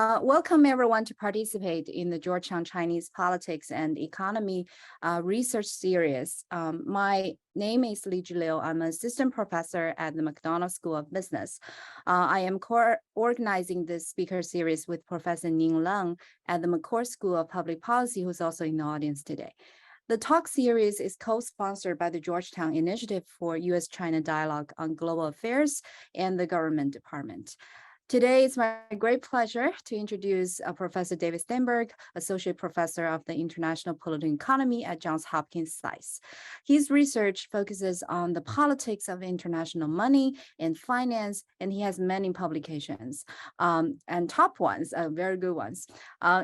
Welcome everyone to participate in the Georgetown Chinese Politics and Economy research series. My name is Li Liu. I'm an assistant professor at the McDonald School of Business. I am co-organizing this speaker series with Professor Ning Leng at the McCourt School of Public Policy, who's also in the audience today. The talk series is co-sponsored by the Georgetown Initiative for U.S.-China Dialogue on Global Affairs and the Government Department. Today, it's my great pleasure to introduce Professor David Steinberg, Associate Professor of the International Political Economy at Johns Hopkins SAIS. His research focuses on the politics of international money and finance, and he has many publications and top ones, very good ones.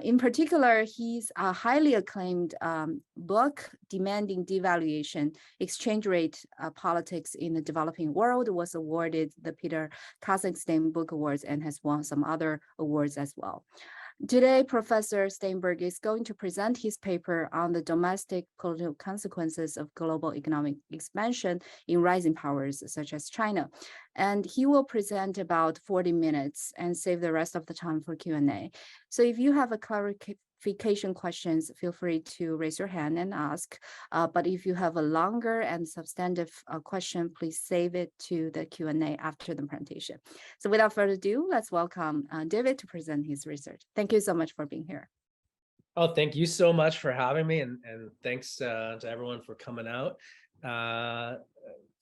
In particular, his highly acclaimed book, Demanding Devaluation, Exchange Rate Politics in the Developing World, was awarded the Peter Kazakhstan Book Awards and has won some other awards as well. Today, Professor Steinberg is going to present his paper on the domestic political consequences of global economic expansion in rising powers such as China. And he will present about 40 minutes and save the rest of the time for Q&A. So if you have a clarification questions, feel free to raise your hand and ask. But if you have a longer and substantive question, please save it to the Q&A after the presentation. So without further ado, let's welcome David to present his research. Thank you so much for being here. Oh, thank you so much for having me, and thanks to everyone for coming out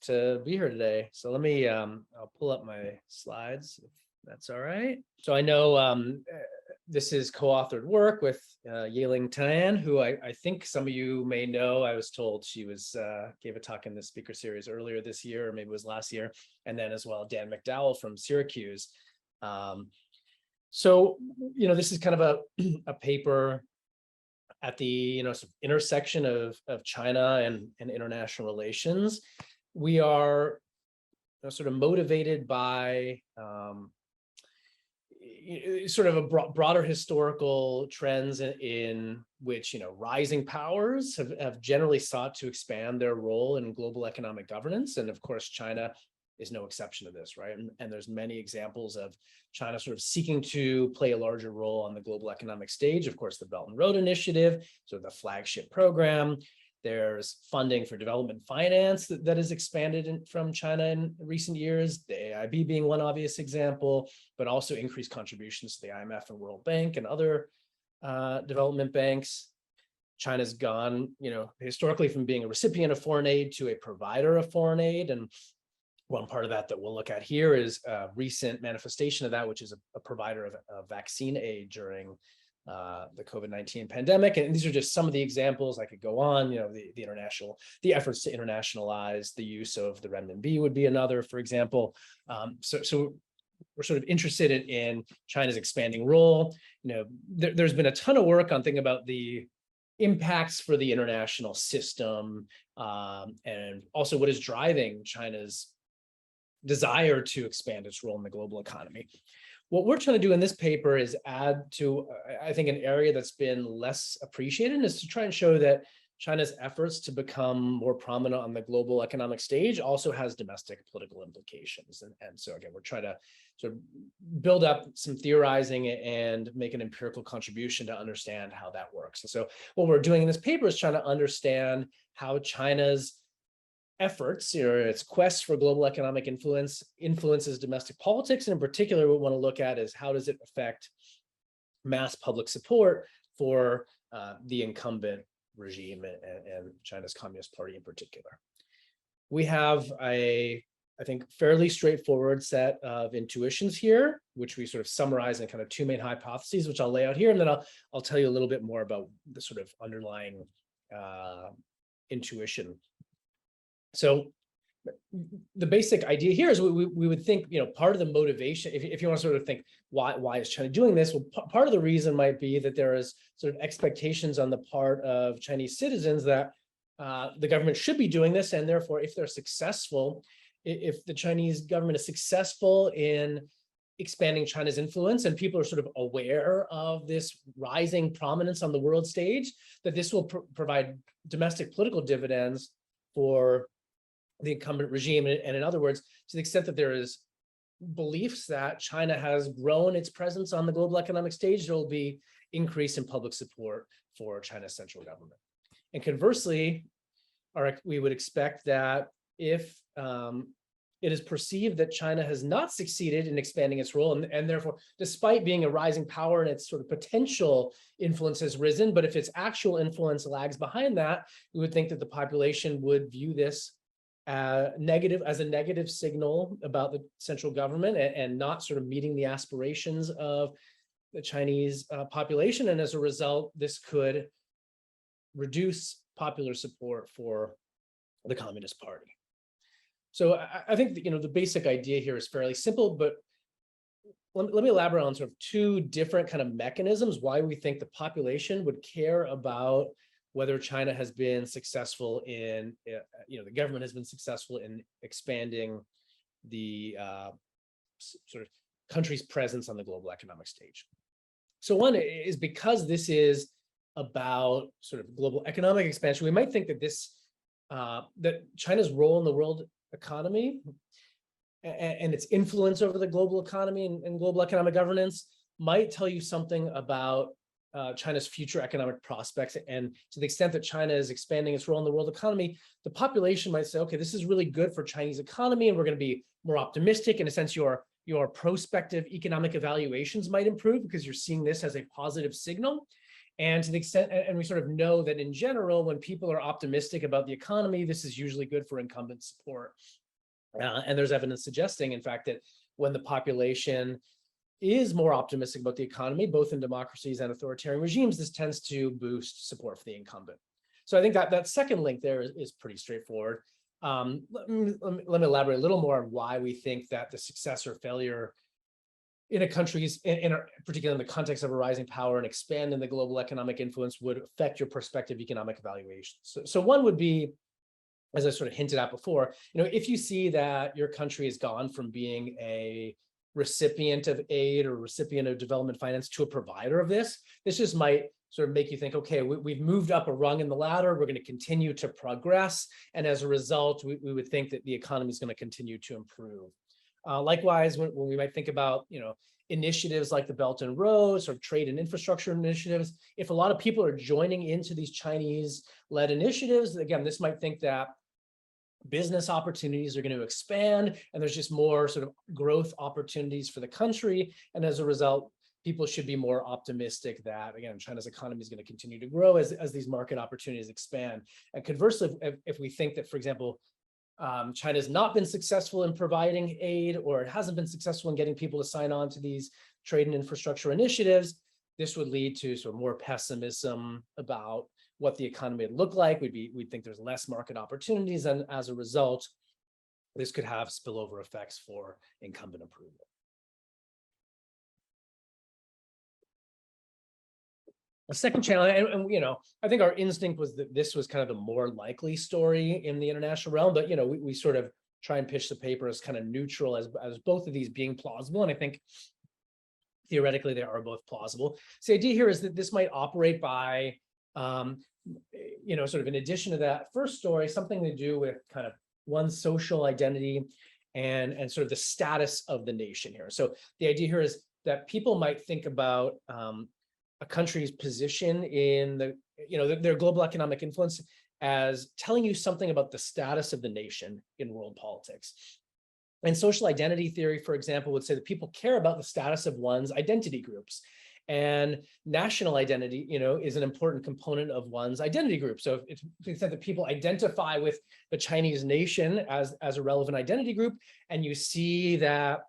to be here today. So let me, I'll pull up my slides, if that's all right. So I know this is co-authored work with Yeling Tan, who I think some of you may know. I was told she gave a talk in the speaker series earlier this year, or maybe it was last year, and then as well Dan McDowell from Syracuse. So, this is kind of a paper at the sort of intersection of China and international relations. We are sort of motivated by sort of a broader historical trends in which rising powers have generally sought to expand their role in global economic governance, and of course China is no exception to this, right? And there's many examples of China sort of seeking to play a larger role on the global economic stage. Of course, the Belt and Road Initiative, so the flagship program. There's funding for development finance that has expanded from China in recent years, the AIB being one obvious example, but also increased contributions to the IMF and World Bank and other development banks. China's gone, historically from being a recipient of foreign aid to a provider of foreign aid. And one part of that we'll look at here is a recent manifestation of that, which is a provider of vaccine aid during the COVID-19 pandemic. And these are just some of the examples. I could go on, the efforts to internationalize the use of the renminbi would be another, for example. So we're sort of interested in China's expanding role. There's been a ton of work on thinking about the impacts for the international system, and also what is driving China's desire to expand its role in the global economy. What we're trying to do in this paper is add to, I think, an area that's been less appreciated, is to try and show that China's efforts to become more prominent on the global economic stage also has domestic political implications. And so again, we're trying to sort of build up some theorizing and make an empirical contribution to understand how that works. And so what we're doing in this paper is trying to understand how China's efforts, its quest for global economic influences domestic politics. And in particular, what we want to look at is how does it affect mass public support for the incumbent regime and China's Communist Party in particular. We have I think, fairly straightforward set of intuitions here, which we sort of summarize in kind of two main hypotheses, which I'll lay out here, and then I'll tell you a little bit more about the sort of underlying intuition. So the basic idea here is we would think, part of the motivation, if you want to sort of think, why is China doing this? Well, part of the reason might be that there is sort of expectations on the part of Chinese citizens that the government should be doing this, and therefore, if they're successful, if the Chinese government is successful in expanding China's influence and people are sort of aware of this rising prominence on the world stage, that this will provide domestic political dividends for the incumbent regime. And in other words, to the extent that there is beliefs that China has grown its presence on the global economic stage, there will be increase in public support for China's central government. And conversely, we would expect that if it is perceived that China has not succeeded in expanding its role, and therefore, despite being a rising power and its sort of potential influence has risen, but if its actual influence lags behind that, we would think that the population would view this as a negative signal about the central government and not sort of meeting the aspirations of the Chinese population. And as a result, this could reduce popular support for the Communist Party. So I think the basic idea here is fairly simple, but let me elaborate on sort of two different kind of mechanisms why we think the population would care about whether China has been successful in, the government has been successful in expanding the sort of country's presence on the global economic stage. So one is because this is about sort of global economic expansion, we might think that that China's role in the world economy and its influence over the global economy and global economic governance might tell you something about China's future economic prospects. And to the extent that China is expanding its role in the world economy, the population might say, okay, this is really good for Chinese economy, and we're going to be more optimistic. In a sense, your prospective economic evaluations might improve because you're seeing this as a positive signal. And to the extent, and we sort of know that in general, when people are optimistic about the economy, this is usually good for incumbent support. And there's evidence suggesting, in fact, that when the population is more optimistic about the economy, both in democracies and authoritarian regimes, this tends to boost support for the incumbent. So I think that second link there is pretty straightforward. Let me elaborate a little more on why we think that the success or failure in a country's, particularly in the context of a rising power and expanding the global economic influence, would affect your prospective economic evaluations. So one would be, as I sort of hinted at before, if you see that your country has gone from being a recipient of aid or recipient of development finance to a provider of this just might sort of make you think, okay, we've moved up a rung in the ladder, we're going to continue to progress. And as a result, we would think that the economy is going to continue to improve. Likewise, when we might think about, initiatives like the Belt and Road or trade and infrastructure initiatives, if a lot of people are joining into these Chinese-led initiatives, again, this might think that business opportunities are going to expand and there's just more sort of growth opportunities for the country. And as a result, people should be more optimistic that, again, China's economy is going to continue to grow as these market opportunities expand. And conversely, if we think that, for example, China has not been successful in providing aid, or it hasn't been successful in getting people to sign on to these trade and infrastructure initiatives, this would lead to sort of more pessimism about what the economy would look like. We'd think there's less market opportunities, and as a result, this could have spillover effects for incumbent improvement. A second challenge, and I think our instinct was that this was kind of the more likely story in the international realm, but we sort of try and pitch the paper as kind of neutral as both of these being plausible, and I think theoretically they are both plausible. So the idea here is that this might operate by, sort of in addition to that first story, something to do with kind of one's social identity and sort of the status of the nation here. So the idea here is that people might think about a country's position in their global economic influence as telling you something about the status of the nation in world politics. And social identity theory, for example, would say that people care about the status of one's identity groups. And national identity, is an important component of one's identity group. So if to the extent that people identify with the Chinese nation as a relevant identity group, and you see that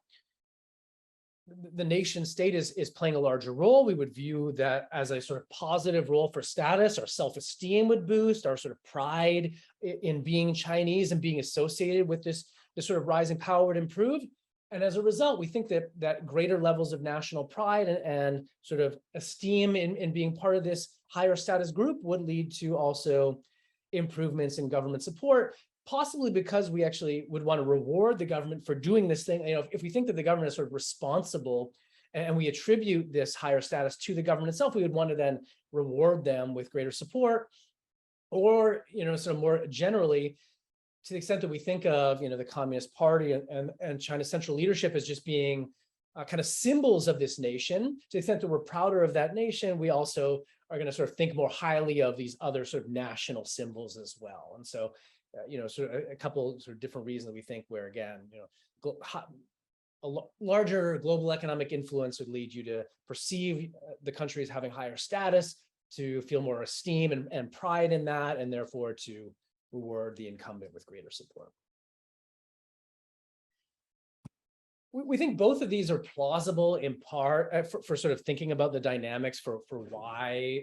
the nation state is playing a larger role, we would view that as a sort of positive role for status. Our self-esteem would boost, our sort of pride in being Chinese and being associated with this sort of rising power would improve. And as a result, we think that greater levels of national pride and sort of esteem in being part of this higher status group would lead to also improvements in government support, possibly because we actually would want to reward the government for doing this thing. If we think that the government is sort of responsible and we attribute this higher status to the government itself, we would want to then reward them with greater support, or, sort of more generally, to the extent that we think of, the Communist Party and China's central leadership as just being kind of symbols of this nation, to the extent that we're prouder of that nation, we also are going to sort of think more highly of these other sort of national symbols as well. And so, sort of a couple sort of different reasons that we think where, again, a larger global economic influence would lead you to perceive the country as having higher status, to feel more esteem and pride in that, and therefore to reward the incumbent with greater support. We think both of these are plausible in part for sort of thinking about the dynamics for why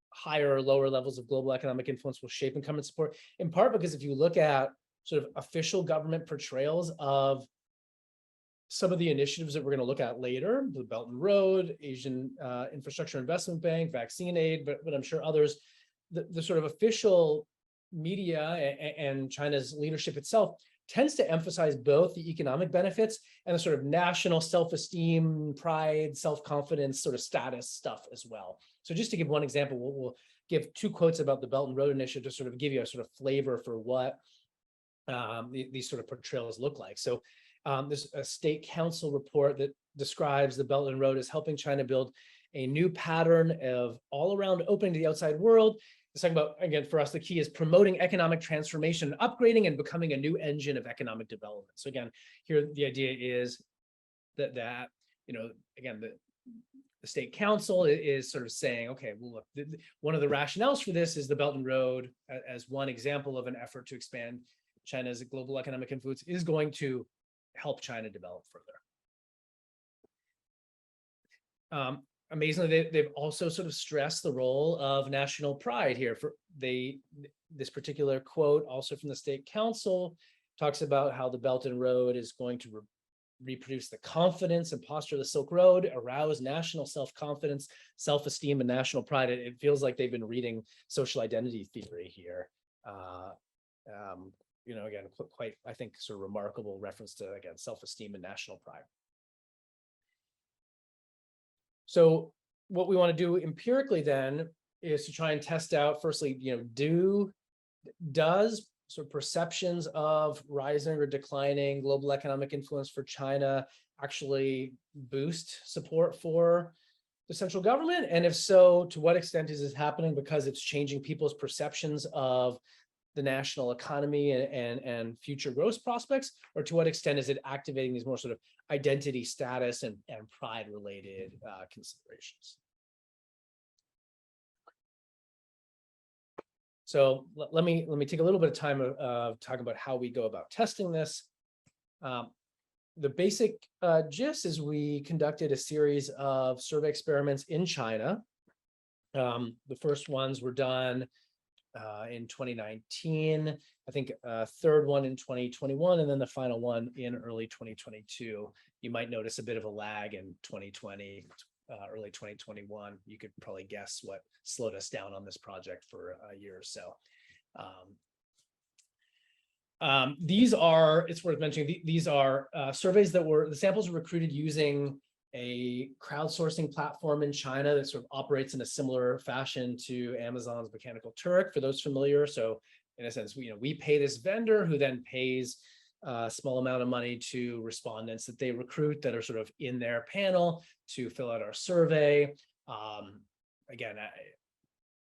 higher or lower levels of global economic influence will shape incumbent support, in part because if you look at sort of official government portrayals of some of the initiatives that we're going to look at later, the Belt and Road, Asian Infrastructure Investment Bank, vaccine aid, but I'm sure others, the sort of official media and China's leadership itself tends to emphasize both the economic benefits and the sort of national self-esteem, pride, self-confidence sort of status stuff as well. So just to give one example, we'll give two quotes about the Belt and Road Initiative to sort of give you a sort of flavor for what these sort of portrayals look like. So there's a state council report that describes the Belt and Road as helping China build a new pattern of all-around opening to the outside world. It's talking about, again, for us, the key is promoting economic transformation, upgrading and becoming a new engine of economic development. So again, here the idea is that again, the state council is sort of saying, okay, well, look, one of the rationales for this is the Belt and Road as one example of an effort to expand China's global economic influence is going to help China develop further. Amazingly, they've also sort of stressed the role of national pride here. This particular quote, also from the State Council, talks about how the Belt and Road is going to reproduce the confidence and posture of the Silk Road, arouse national self-confidence, self-esteem, and national pride. It feels like they've been reading social identity theory here. Again, quite, I think, sort of remarkable reference to, again, self-esteem and national pride. So what we want to do empirically then is to try and test out, firstly, does sort of perceptions of rising or declining global economic influence for China actually boost support for the central government? And if so, to what extent is this happening because it's changing people's perceptions of the national economy and future growth prospects, or to what extent is it activating these more sort of identity, status, and pride related considerations? So let me take a little bit of time of talking about how we go about testing this. The basic gist is we conducted a series of survey experiments in China. The first ones were done in 2019, I think a third one in 2021, and then the final one in early 2022. You might notice a bit of a lag in 2020, early 2021. You could probably guess what slowed us down on this project for a year or so. These are, it's worth mentioning, these are surveys that the samples were recruited using a crowdsourcing platform in China that sort of operates in a similar fashion to Amazon's Mechanical Turk, for those familiar. So in a sense, we pay this vendor who then pays a small amount of money to respondents that they recruit that are sort of in their panel to fill out our survey. Again,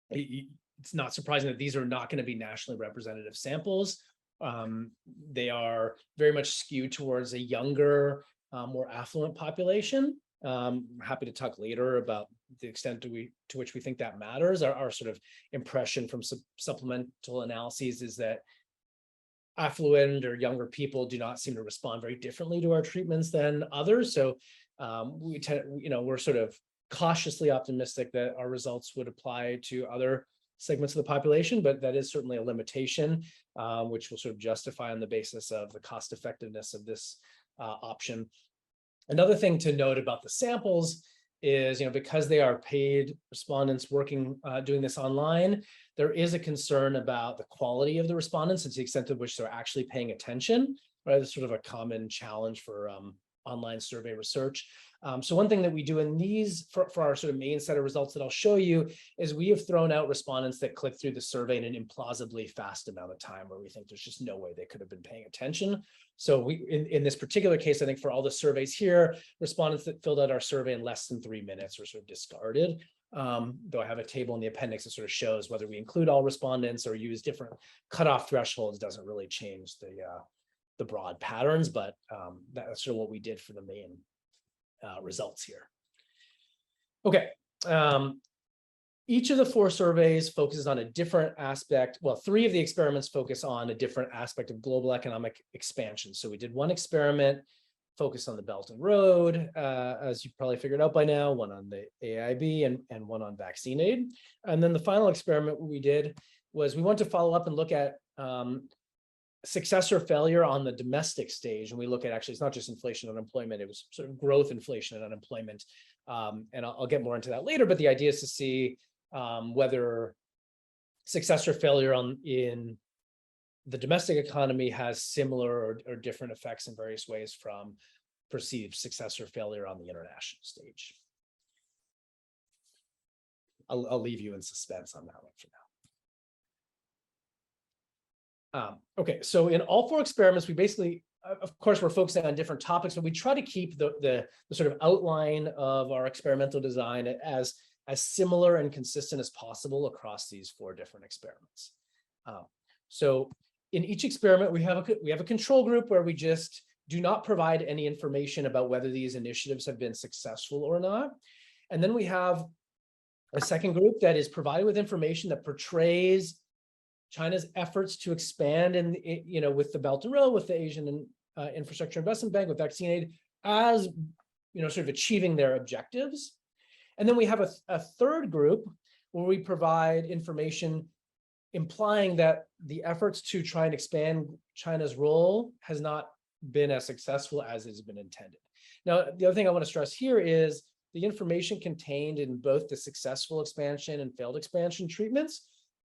it's not surprising that these are not going to be nationally representative samples. They are very much skewed towards a younger, more affluent population. Happy to talk later about the extent to which we think that matters. Our sort of impression from supplemental analyses is that affluent or younger people do not seem to respond very differently to our treatments than others. So we're sort of cautiously optimistic that our results would apply to other segments of the population, but that is certainly a limitation, which we'll sort of justify on the basis of the cost effectiveness of this option. Another thing to note about the samples is, because they are paid respondents working, doing this online, there is a concern about the quality of the respondents and to the extent to which they're actually paying attention, right? It's sort of a common challenge for online survey research. So one thing that we do in these for our sort of main set of results that I'll show you is we have thrown out respondents that click through the survey in an implausibly fast amount of time where we think there's just no way they could have been paying attention. So we in this particular case, I think for all the surveys here, respondents that filled out our survey in less than 3 minutes were sort of discarded. Though I have a table in the appendix that sort of shows whether we include all respondents or use different cutoff thresholds doesn't really change the broad patterns, but that's sort of what we did for the main results here. Okay. Each of the 4 surveys focuses on a different aspect. Well, 3 of the experiments focus on a different aspect of global economic expansion. So we did one experiment focused on the Belt and Road, as you probably figured out by now, one on the AIB and one on vaccine aid. And then the final experiment we did was we want to follow up and look at success or failure on the domestic stage. And we look at, actually, it's not just inflation and unemployment, it was sort of growth, inflation, and unemployment. And I'll get more into that later, but the idea is to see whether success or failure in the domestic economy has similar or different effects in various ways from perceived success or failure on the international stage. I'll leave you in suspense on that one for now. Okay, so in all 4 experiments, we basically, of course, we're focusing on different topics, but we try to keep the sort of outline of our experimental design as similar and consistent as possible across these 4 different experiments. So in each experiment, we have a control group where we just do not provide any information about whether these initiatives have been successful or not. And then we have a second group that is provided with information that portrays China's efforts to expand with the Belt and Road, with the Asian Infrastructure Investment Bank, with vaccine aid, as sort of achieving their objectives. And then we have a third group where we provide information implying that the efforts to try and expand China's role has not been as successful as has been intended. Now, the other thing I want to stress here is the information contained in both the successful expansion and failed expansion treatments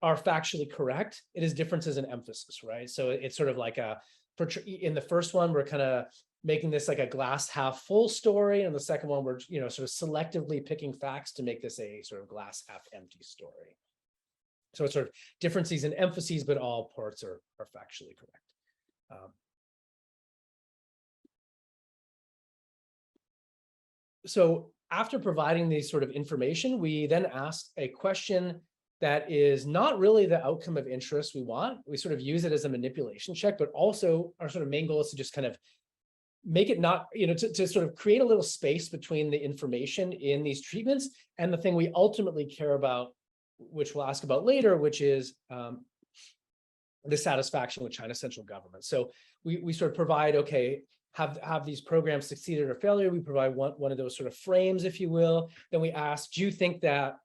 are factually correct. It is differences in emphasis, right? So it's sort of like in the first one, we're kind of making this like a glass half full story. And the second one, we're, sort of selectively picking facts to make this a sort of glass half empty story. So it's sort of differences in emphases, but all parts are factually correct. So after providing these sort of information, we then asked a question that is not really the outcome of interest we want. We sort of use it as a manipulation check, but also our sort of main goal is to just kind of make it not, to sort of create a little space between the information in these treatments and the thing we ultimately care about, which we'll ask about later, which is the satisfaction with China's central government. So we sort of provide, okay, have these programs succeeded or failure? We provide one of those sort of frames, if you will. Then we ask, do you think that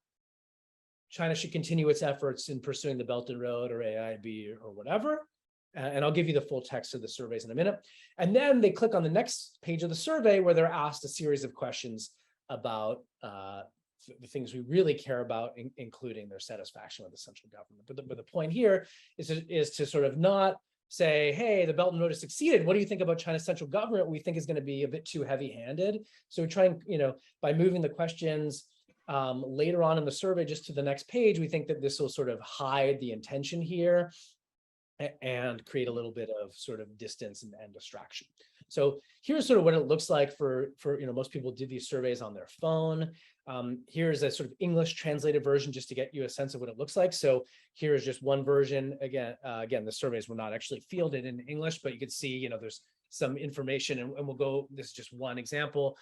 China should continue its efforts in pursuing the Belt and Road or AIB or whatever? And I'll give you the full text of the surveys in a minute. And then they click on the next page of the survey where they're asked a series of questions about the things we really care about, including their satisfaction with the central government. But the point here is to sort of not say, hey, the Belt and Road has succeeded. What do you think about China's central government? We think is going to be a bit too heavy-handed. So we try and, by moving the questions later on in the survey just to the next page, we think that this will sort of hide the intention here and create a little bit of sort of distance and distraction. So here's sort of what it looks like for most people did these surveys on their phone. Here's a sort of English translated version just to get you a sense of what it looks like. So here is just one version. Again, the surveys were not actually fielded in English, but you can see, there's some information, and we'll go, this is just one example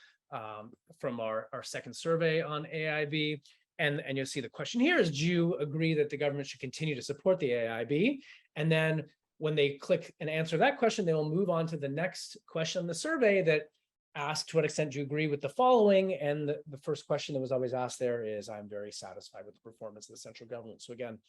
from our second survey on AIB. And you'll see the question here is, do you agree that the government should continue to support the AIB? And then when they click and answer that question, they will move on to the next question on the survey that asks, to what extent do you agree with the following? And the first question that was always asked there is, I'm very satisfied with the performance of the central government. So again,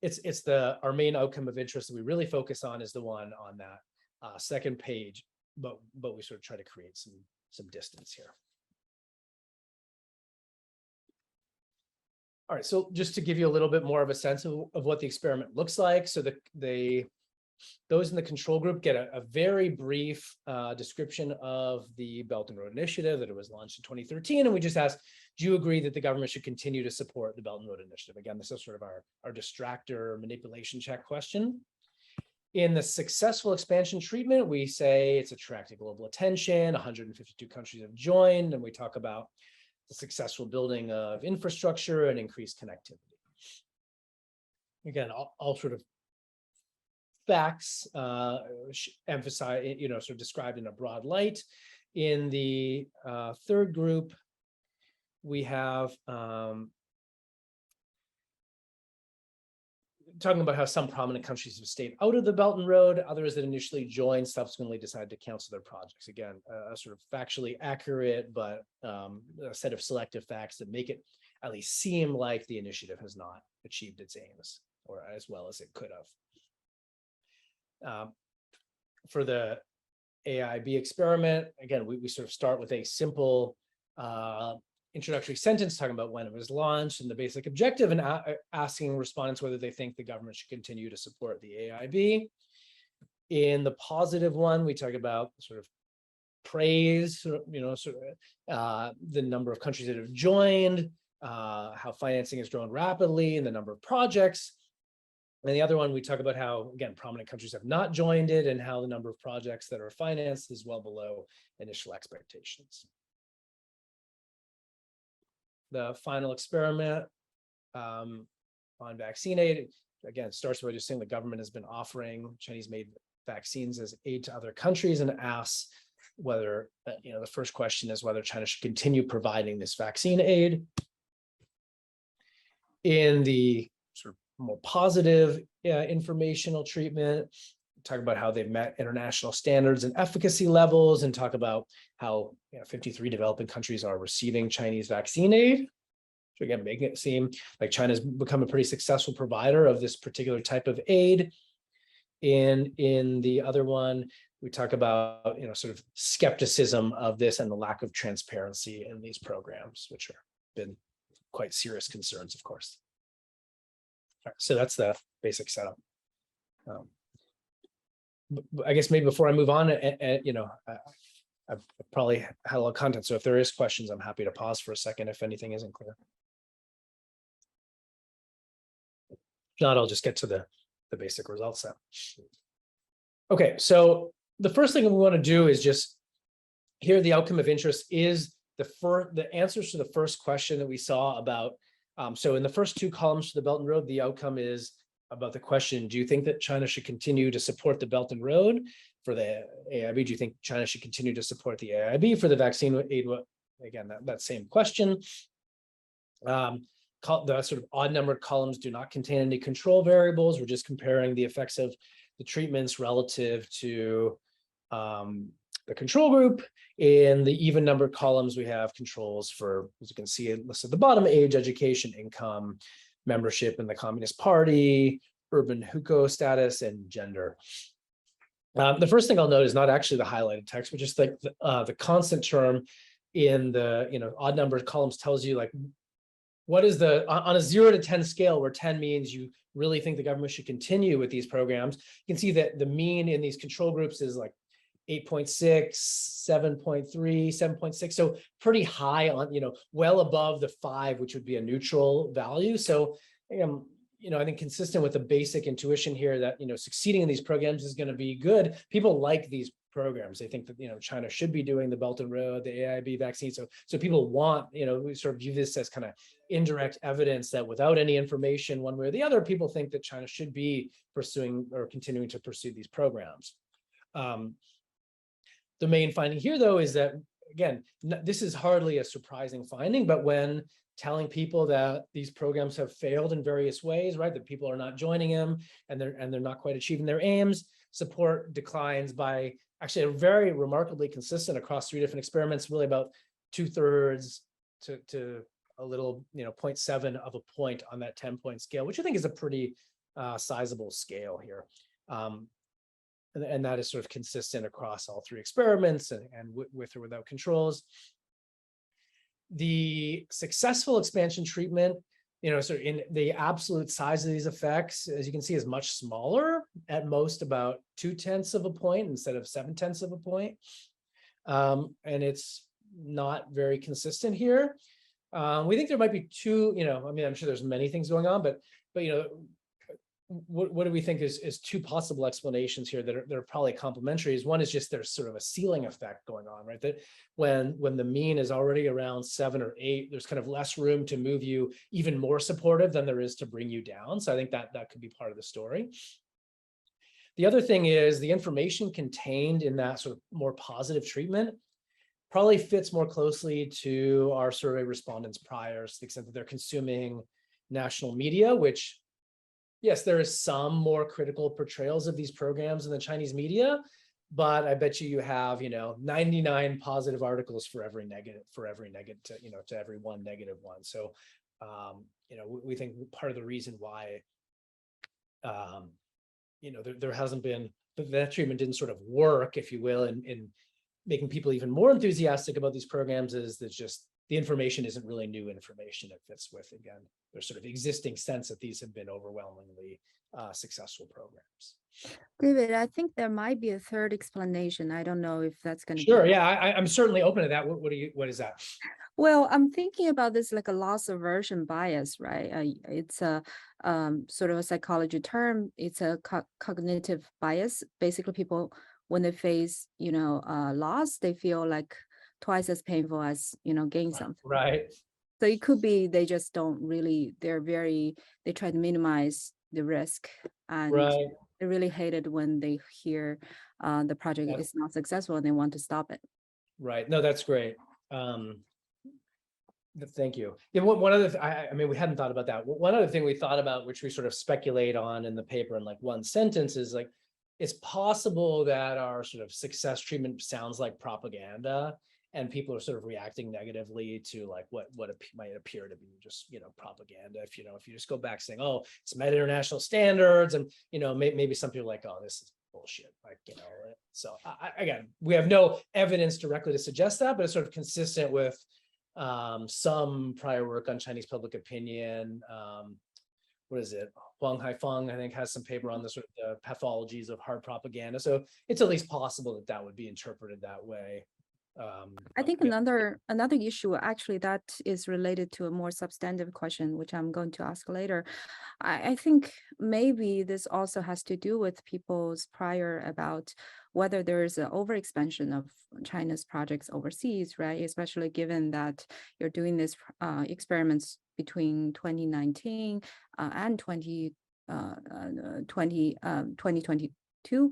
it's our main outcome of interest that we really focus on is the one on that second page, but we sort of try to create some distance here. All right, so just to give you a little bit more of a sense of what the experiment looks like. So the Those in the control group get a very brief description of the Belt and Road Initiative, that it was launched in 2013. And we just asked, do you agree that the government should continue to support the Belt and Road Initiative? Again, this is sort of our distractor manipulation check question. In the successful expansion treatment, we say it's attracting global attention. 152 countries have joined, and we talk about the successful building of infrastructure and increased connectivity. Again, all sort of facts emphasize, sort of described in a broad light. In the third group, we have talking about how some prominent countries have stayed out of the Belt and Road, others that initially joined subsequently decided to cancel their projects. Again, a sort of factually accurate, but a set of selective facts that make it at least seem like the initiative has not achieved its aims, or as well as it could have. For the AIB experiment, again, we sort of start with a simple introductory sentence talking about when it was launched and the basic objective, and asking respondents whether they think the government should continue to support the AIB. In the positive one, we talk about sort of praise, the number of countries that have joined, how financing has grown rapidly, and the number of projects. And the other one, we talk about how, again, prominent countries have not joined it, and how the number of projects that are financed is well below initial expectations. The final experiment on vaccine aid, again, starts by just saying the government has been offering Chinese-made vaccines as aid to other countries, and asks whether, the first question is whether China should continue providing this vaccine aid. In the sort of more positive informational treatment, talk about how they've met international standards and efficacy levels, and talk about how 53 developing countries are receiving Chinese vaccine aid. So again, making it seem like China's become a pretty successful provider of this particular type of aid. In the other one, we talk about sort of skepticism of this and the lack of transparency in these programs, which have been quite serious concerns, of course. All right, so that's the basic setup. I guess maybe before I move on, I've probably had a lot of content. So if there is questions, I'm happy to pause for a second if anything isn't clear. If not, I'll just get to the basic results then. Okay, so the first thing we want to do is just, here the outcome of interest is the answers to the first question that we saw about. So in the first two columns for the Belt and Road, the outcome is about the question, do you think that China should continue to support the Belt and Road? For the AIB, do you think China should continue to support the AIB? For the vaccine aid, again, that same question. The sort of odd numbered columns do not contain any control variables. We're just comparing the effects of the treatments relative to the control group. In the even numbered columns, we have controls for, as you can see, listed at the bottom: age, education, income, membership in the Communist Party, urban hukou status, and gender. The first thing I'll note is not actually the highlighted text, but just like the constant term in the odd numbered columns tells you like what is the, on a 0 to 10 scale, where 10 means you really think the government should continue with these programs. You can see that the mean in these control groups is like 8.6, 7.3, 7.6. So pretty high on, well above the 5, which would be a neutral value. So, I think consistent with the basic intuition here that, succeeding in these programs is going to be good. People like these programs. They think that, China should be doing the Belt and Road, the AIB vaccine. So people want, we sort of view this as kind of indirect evidence that without any information one way or the other, people think that China should be pursuing or continuing to pursue these programs. The main finding here, though, is that, again, this is hardly a surprising finding, but when telling people that these programs have failed in various ways, right, that people are not joining them and they're not quite achieving their aims, support declines by actually a very remarkably consistent across 3 different experiments, really about 2/3 to a little, 0.7 of a point on that 10-point scale, which I think is a pretty sizable scale here. And that is sort of consistent across all 3 experiments and with or without controls. The successful expansion treatment So in the absolute size of these effects, as you can see, is much smaller, at most about 0.2 of a point instead of 0.7 of a point. And it's not very consistent here. We think there might be two, I'm sure there's many things going on, but what do we think is two possible explanations here that are probably complementary? Is one is just there's sort of a ceiling effect going on, right? That when the mean is already around 7 or 8, there's kind of less room to move you even more supportive than there is to bring you down. So I think that could be part of the story. The other thing is the information contained in that sort of more positive treatment probably fits more closely to our survey respondents' priors, to the extent that they're consuming national media, which, yes, there is some more critical portrayals of these programs in the Chinese media, but I bet you have, 99 positive articles for every negative, to every one negative one. So, we think part of the reason why, there hasn't been, that treatment didn't sort of work, if you will, in making people even more enthusiastic about these programs is that just the information isn't really new information. It fits with, again, there's sort of existing sense that these have been overwhelmingly successful programs. David, I think there might be a third explanation. I don't know if that's going to be. Sure, yeah, I'm certainly open to that. What is that? Well, I'm thinking about this like a loss aversion bias, right? It's a sort of a psychology term. It's a cognitive bias. Basically, people, when they face, loss, they feel like twice as painful as, gain something. Right. So it could be they just don't really, they try to minimize the risk, and right. they really hate it when they hear the project is not successful and they want to stop it. Right. No, that's great. Thank you. Yeah, one other, we hadn't thought about that. One other thing we thought about, which we sort of speculate on in the paper in like one sentence, is like, it's possible that our sort of success treatment sounds like propaganda, and people are sort of reacting negatively to like what might appear to be just, propaganda. If you just go back saying, oh, it's met international standards, and, maybe some people are like, oh, this is bullshit. Like, so again, we have no evidence directly to suggest that, but it's sort of consistent with some prior work on Chinese public opinion. What is it? Huang Haifeng, I think, has some paper on the sort of the pathologies of hard propaganda. So it's at least possible that would be interpreted that way. I think another issue actually that is related to a more substantive question, which I'm going to ask later. I think maybe this also has to do with people's prior about whether there is an overexpansion of China's projects overseas, right? Especially given that you're doing these experiments between 2019 and 2022.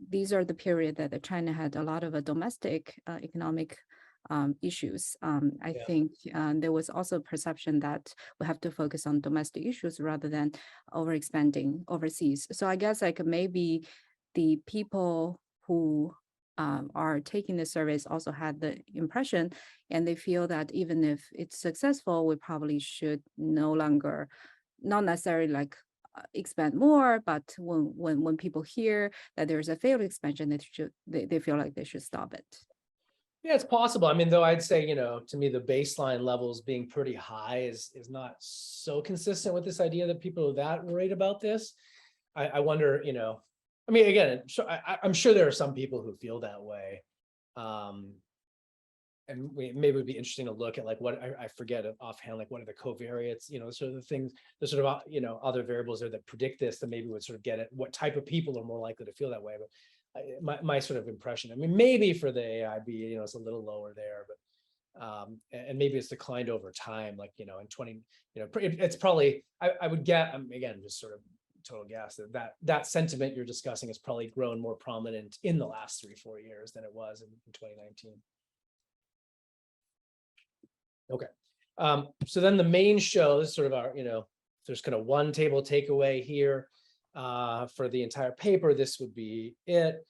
These are the period that China had a lot of domestic economic issues. I think there was also a perception that we have to focus on domestic issues rather than overexpanding overseas. So I guess like maybe the people who are taking the surveys also had the impression, and they feel that even if it's successful, we probably should not necessarily like expand more, but when people hear that there's a failed expansion, they feel like they should stop it. Yeah, it's possible. Though I'd say, to me, the baseline levels being pretty high is not so consistent with this idea that people are that worried about this. I wonder, again, I'm sure there are some people who feel that way. And maybe it would be interesting to look at like what I forget offhand, like what are the covariates, sort of the things, the sort of, other variables there that predict this, that maybe would sort of get at what type of people are more likely to feel that way. But my sort of impression, maybe for the AIB, it's a little lower there, but and maybe it's declined over time, like, in 20, it's probably, I would get, again, just sort of total guess that sentiment you're discussing has probably grown more prominent in the last 3-4 years than it was in 2019. Okay. So then the main show, this is sort of our, there's kind of one table takeaway here for the entire paper. This would be it.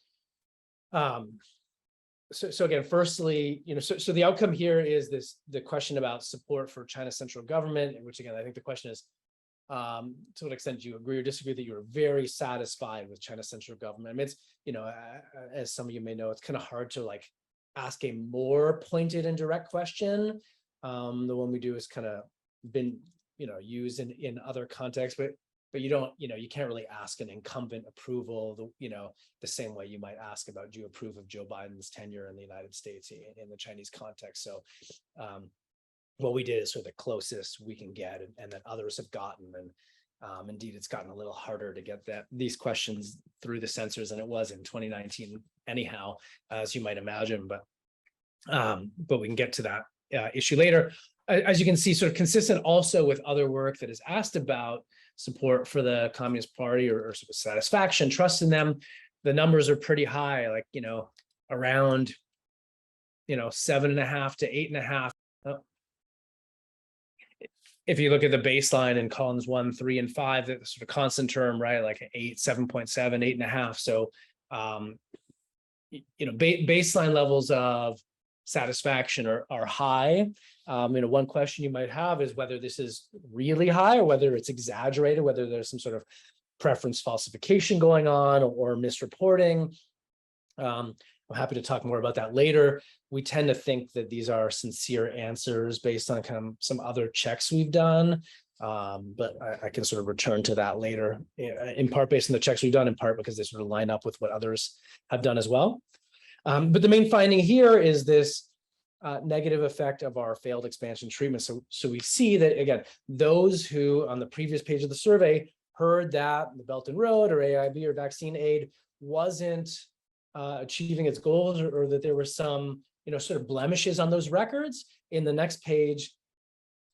So again, firstly, so the outcome here is the question about support for China's central government, in which again, I think the question is, to what extent do you agree or disagree that you're very satisfied with China's central government? It's, as some of you may know, it's kind of hard to like ask a more pointed and direct question. The one we do is kind of been, used in other contexts, but you don't, you can't really ask an incumbent approval, the same way you might ask about, do you approve of Joe Biden's tenure in the United States in the Chinese context? So what we did is sort of the closest we can get, and that others have gotten. And indeed, it's gotten a little harder to get these questions through the censors than it was in 2019 anyhow, as you might imagine, but we can get to that issue later. As you can see, sort of consistent also with other work that is asked about support for the Communist Party, or sort of satisfaction, trust in them. The numbers are pretty high, like, around, 7.5 to 8.5. If you look at the baseline in columns 1, 3, and 5, that's sort of constant term, right? Like 8, 7.7, 8.5. So, baseline levels of satisfaction are high. One question you might have is whether this is really high or whether it's exaggerated, whether there's some sort of preference falsification going on or misreporting. I'm happy to talk more about that later. We tend to think that these are sincere answers based on kind of some other checks we've done. But I can sort of return to that later, in part based on the checks we've done, in part because they sort of line up with what others have done as well. But the main finding here is this negative effect of our failed expansion treatment. So we see that, again, those who on the previous page of the survey heard that the Belt and Road or AIB or vaccine aid wasn't achieving its goals, or that there were some, sort of blemishes on those records. In the next page,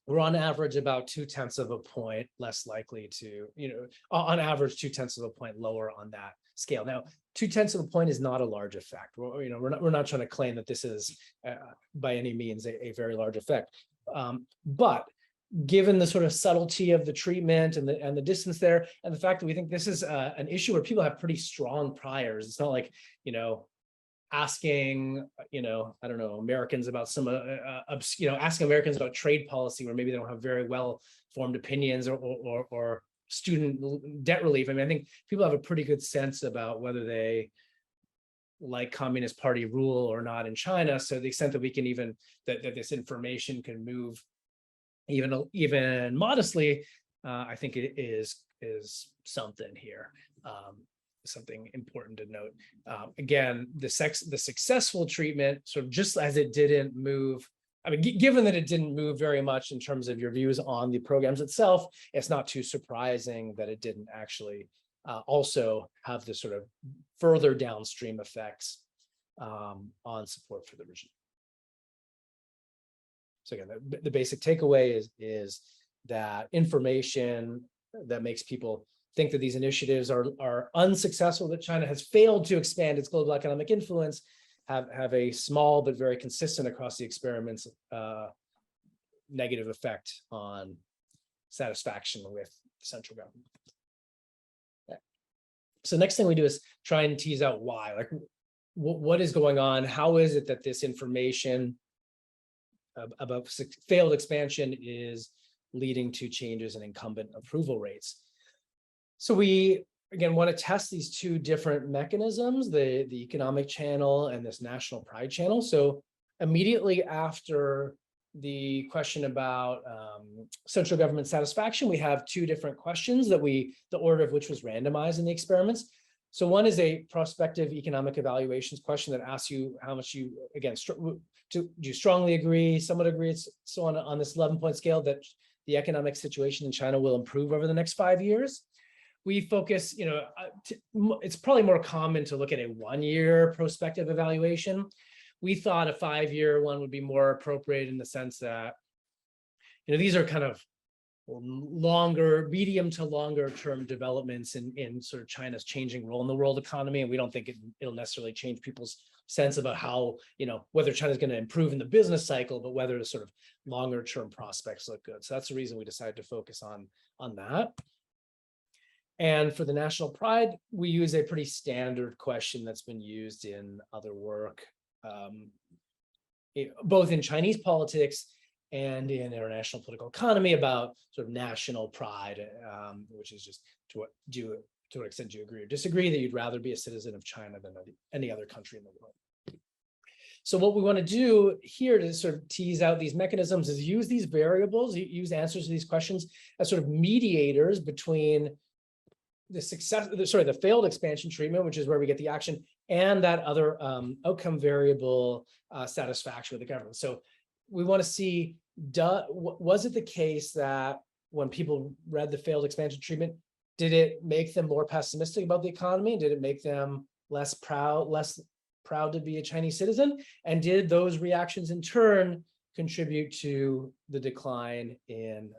we're on average about 0.2 of a point less likely to, on average 0.2 of a point lower on that scale. Now, 0.2 of a point is not a large effect. We're not trying to claim that this is by any means a very large effect. But given the sort of subtlety of the treatment and the distance there, and the fact that we think this is an issue where people have pretty strong priors, it's not like, asking, I don't know, Americans about some, asking Americans about trade policy where maybe they don't have very well formed opinions, or student debt relief. I mean, I think people have a pretty good sense about whether they like Communist Party rule or not in China. So the extent that we can even, that this information can move even modestly, I think it is something here. Something important to note. Again, the successful treatment, sort of just as it didn't move, I mean, given that it didn't move very much in terms of your views on the programs itself, it's not too surprising that it didn't actually also have this sort of further downstream effects on support for the regime. So again, the basic takeaway is that information that makes people think that these initiatives are unsuccessful, that China has failed to expand its global economic influence, have a small but very consistent across the experiments negative effect on satisfaction with the central government. Okay. So next thing we do is try and tease out why, like what is going on? How is it that this information about failed expansion is leading to changes in incumbent approval rates? So we, again, want to test these two different mechanisms, the economic channel and this national pride channel. So immediately after the question about central government satisfaction, we have two different questions that the order of which was randomized in the experiments. So one is a prospective economic evaluations question that asks you how much you, again, do you strongly agree, somewhat agree, so on this 11-point scale that the economic situation in China will improve over the next 5 years. We focus, it's probably more common to look at a 1-year prospective evaluation. We thought a 5-year one would be more appropriate in the sense that, these are kind of longer, medium to longer term developments in sort of China's changing role in the world economy. And we don't think it'll necessarily change people's sense about how, whether China's going to improve in the business cycle, but whether the sort of longer term prospects look good. So that's the reason we decided to focus on that. And for the national pride, we use a pretty standard question that's been used in other work, both in Chinese politics and in international political economy, about sort of national pride, which is just to what extent do you agree or disagree that you'd rather be a citizen of China than any other country in the world. So what we want to do here to sort of tease out these mechanisms is use these variables, use answers to these questions as sort of mediators between the failed expansion treatment, which is where we get the action, and that other outcome variable satisfaction with the government. So we want to see, was it the case that when people read the failed expansion treatment, did it make them more pessimistic about the economy? Did it make them less proud to be a Chinese citizen? And did those reactions in turn contribute to the decline in,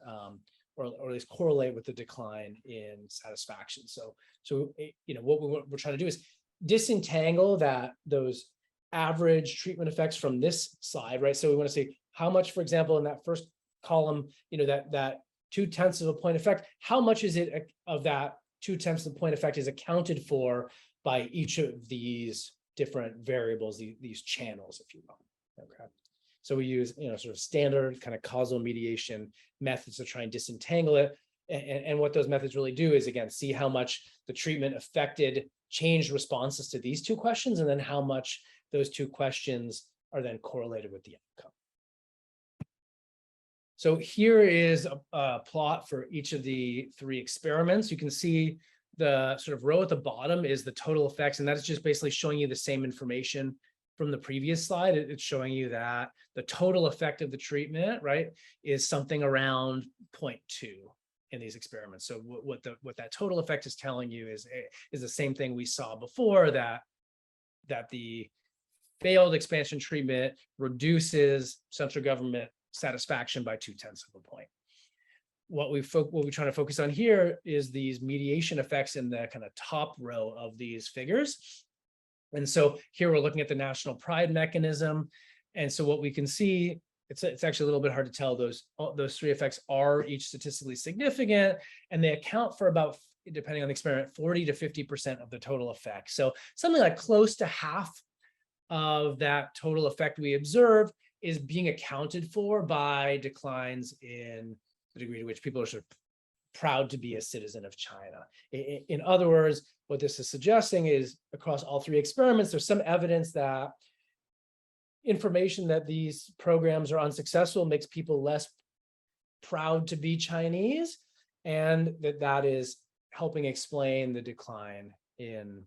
or at least correlate with the decline in satisfaction? So what we're trying to do is disentangle those average treatment effects from this slide, right? So we want to see how much, for example, in that first column, that 0.2 of a point effect, how much is it of that 0.2 of a point effect is accounted for by each of these different variables, these channels, if you will. Okay. So we use, sort of standard kind of causal mediation methods to try and disentangle it. And what those methods really do is, again, see how much the treatment affected changed responses to these two questions, and then how much those two questions are then correlated with the outcome. So here is a plot for each of the three experiments. You can see the sort of row at the bottom is the total effects, and that's just basically showing you the same information from the previous slide. It's showing you that the total effect of the treatment, right, is something around 0.2 in these experiments. So what that total effect is telling you is the same thing we saw before, that the failed expansion treatment reduces central government satisfaction by 0.2 of a point. What we're trying to focus on here is these mediation effects in the kind of top row of these figures. And so here we're looking at the national pride mechanism. And so what we can see, it's actually a little bit hard to tell, those three effects are each statistically significant, and they account for about, depending on the experiment, 40 to 50% of the total effect. So something like close to half of that total effect we observe is being accounted for by declines in the degree to which people are sort of proud to be a citizen of China. In other words, what this is suggesting is, across all three experiments, there's some evidence that information that these programs are unsuccessful makes people less proud to be Chinese, and that is helping explain the decline in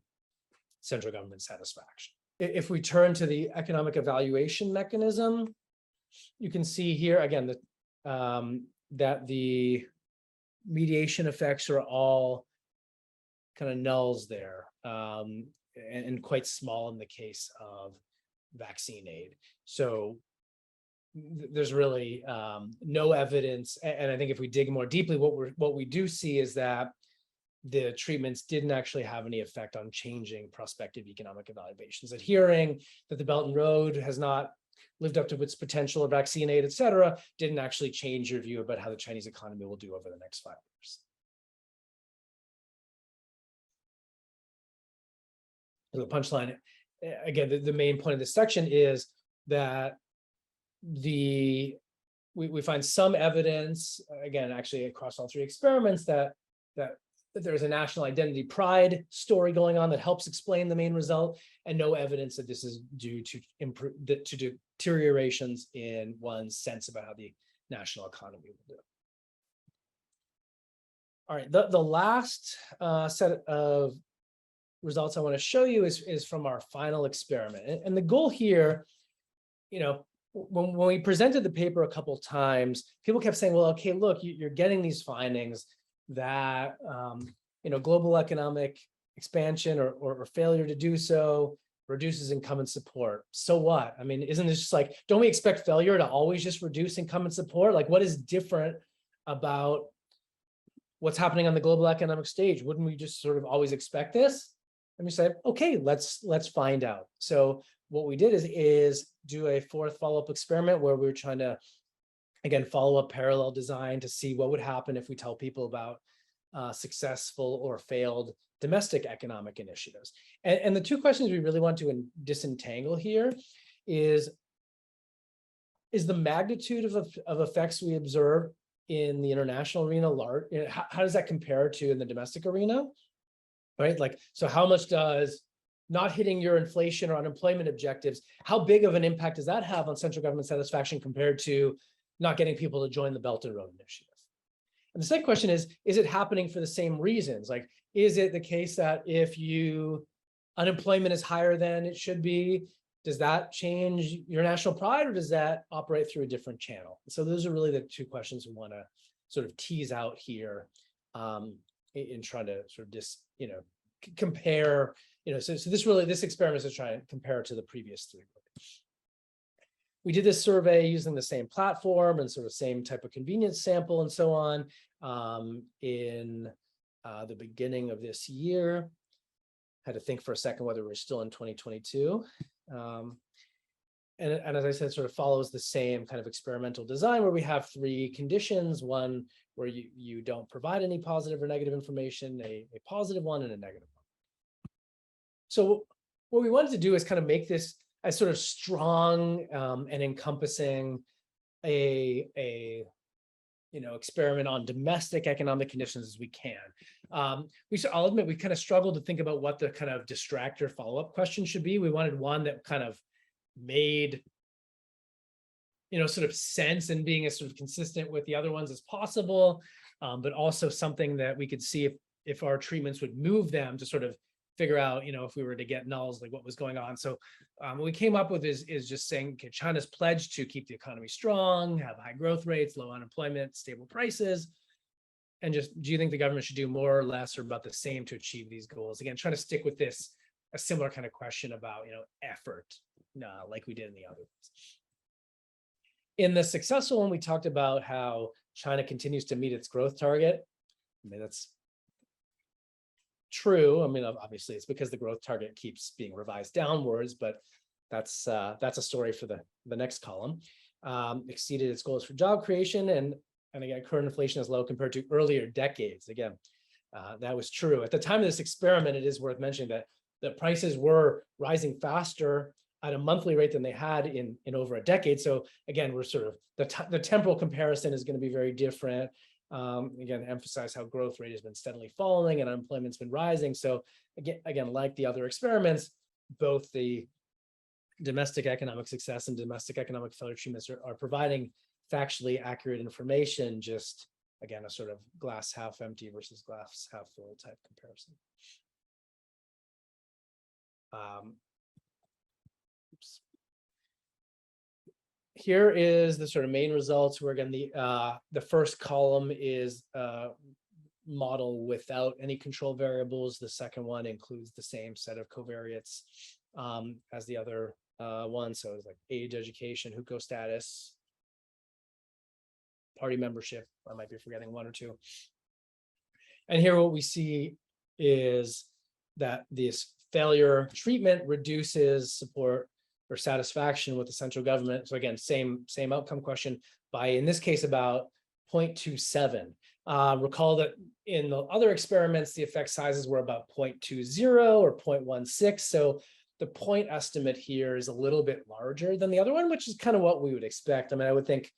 central government satisfaction. If we turn to the economic evaluation mechanism, you can see here again that the mediation effects are all kind of nulls there, and quite small in the case of vaccine aid. So there's really no evidence, and I think if we dig more deeply, what we do see is that the treatments didn't actually have any effect on changing prospective economic evaluations. Adhering that the Belt and Road has not lived up to its potential, or vaccine aid, et cetera, didn't actually change your view about how the Chinese economy will do over the next 5 years. The punchline, again, the main point of this section is that we find some evidence, again, actually across all three experiments, that there's a national identity pride story going on that helps explain the main result, and no evidence that this is due to deteriorations in one's sense about how the national economy will do. All right, the last set of results I want to show you is from our final experiment. And the goal here, when we presented the paper a couple of times, people kept saying, well, okay, look, you're getting these findings that global economic expansion or failure to do so reduces incumbent support. So what? I mean, isn't this just like, don't we expect failure to always just reduce incumbent support? Like, what is different about what's happening on the global economic stage? Wouldn't we just sort of always expect this? And we said, okay, let's find out. So what we did is do a fourth follow-up experiment where we were trying to, again, follow up parallel design to see what would happen if we tell people about successful or failed domestic economic initiatives. And the two questions we really want to disentangle here is the magnitude of effects we observe in the international arena large? How does that compare to in the domestic arena? Right? Like, so how much does not hitting your inflation or unemployment objectives, how big of an impact does that have on central government satisfaction compared to not getting people to join the Belt and Road Initiative? And the second question is it happening for the same reasons? Like, is it the case that if unemployment is higher than it should be, does that change your national pride, or does that operate through a different channel? So those are really the two questions we want to sort of tease out here in trying to sort of just, compare, so this experiment is trying to compare it to the previous three. We did this survey using the same platform and sort of same type of convenience sample and so on in the beginning of this year. Had to think for a second whether we're still in 2022. And as I said, sort of follows the same kind of experimental design where we have three conditions: one where you don't provide any positive or negative information, a positive one, and a negative one. So what we wanted to do is kind of make this as sort of strong and encompassing experiment on domestic economic conditions as we can. I'll admit we kind of struggled to think about what the kind of distractor follow-up question should be. We wanted one that kind of made sort of sense and being as sort of consistent with the other ones as possible, but also something that we could see if our treatments would move them to sort of figure out, if we were to get nulls, like what was going on. So what we came up with is just saying, okay, China's pledged to keep the economy strong, have high growth rates, low unemployment, stable prices. And just, do you think the government should do more or less or about the same to achieve these goals? Again, trying to stick with a similar kind of question about, effort, like we did in the other ones. In the successful one, we talked about how China continues to meet its growth target. I mean, that's true. I mean, obviously it's because the growth target keeps being revised downwards, but that's a story for the next column. Exceeded its goals for job creation, and again, current inflation is low compared to earlier decades. Again, that was true. At the time of this experiment, it is worth mentioning that the prices were rising faster at a monthly rate than they had in over a decade. So again, we're sort of, the temporal comparison is going to be very different. Again, emphasize how growth rate has been steadily falling and unemployment's been rising. So again, like the other experiments, both the domestic economic success and domestic economic failure treatments are providing factually accurate information, just again, a sort of glass half empty versus glass half full type comparison. Here is the sort of main results, where again, the first column is model without any control variables. The second one includes the same set of covariates as the other one. So it's like age, education, hukou status, party membership. I might be forgetting one or two. And here what we see is that this failure treatment reduces support or satisfaction with the central government. So again, same outcome question by, in this case, about 0.27. Recall that in the other experiments, the effect sizes were about 0.20 or 0.16. So the point estimate here is a little bit larger than the other one, which is kind of what we would expect. I mean, I would think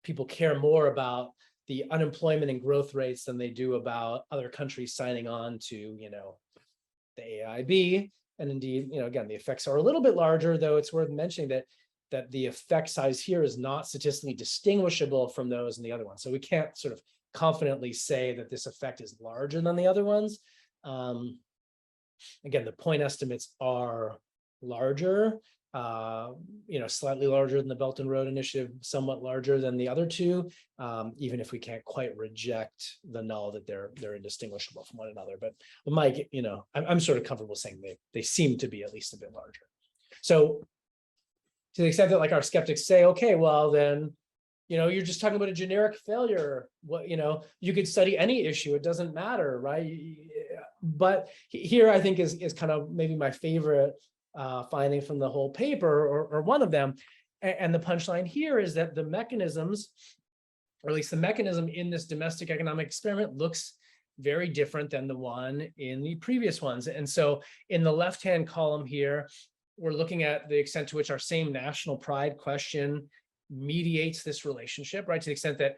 people care more about the unemployment and growth rates than they do about other countries signing on to, the AIIB. And indeed, again, the effects are a little bit larger, though it's worth mentioning that the effect size here is not statistically distinguishable from those in the other ones. So we can't sort of confidently say that this effect is larger than the other ones. Again, the point estimates are larger, slightly larger than the Belt and Road Initiative, somewhat larger than the other two, even if we can't quite reject the null that they're indistinguishable from one another. But Mike, I'm sort of comfortable saying they seem to be at least a bit larger. So to the extent that like our skeptics say, okay, well then, you're just talking about a generic failure. What, you could study any issue, it doesn't matter, right? But here I think is kind of maybe my favorite finding from the whole paper, or one of them. And the punchline here is that the mechanisms, or at least the mechanism in this domestic economic experiment, looks very different than the one in the previous ones. And so in the left-hand column here, we're looking at the extent to which our same national pride question mediates this relationship, right? To the extent that,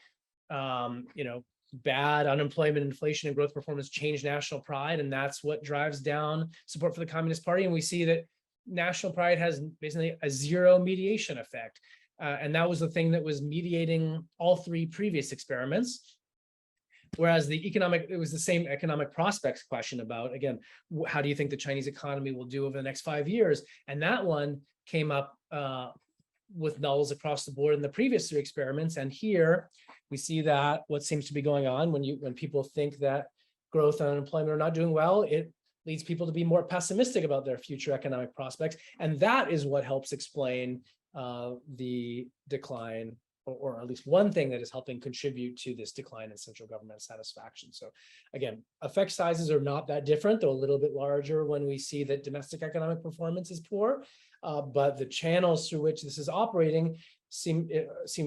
bad unemployment, inflation, and growth performance change national pride, and that's what drives down support for the Communist Party. And we see that national pride has basically a zero mediation effect. And that was the thing that was mediating all three previous experiments. Whereas it was the same economic prospects question about, again, how do you think the Chinese economy will do over the next 5 years? And that one came up with nulls across the board in the previous three experiments. And here we see that what seems to be going on when people think that growth and unemployment are not doing well, it leads people to be more pessimistic about their future economic prospects. And that is what helps explain the decline, or at least one thing that is helping contribute to this decline in central government satisfaction. So again, effect sizes are not that different, though a little bit larger when we see that domestic economic performance is poor. But the channels through which this is operating seem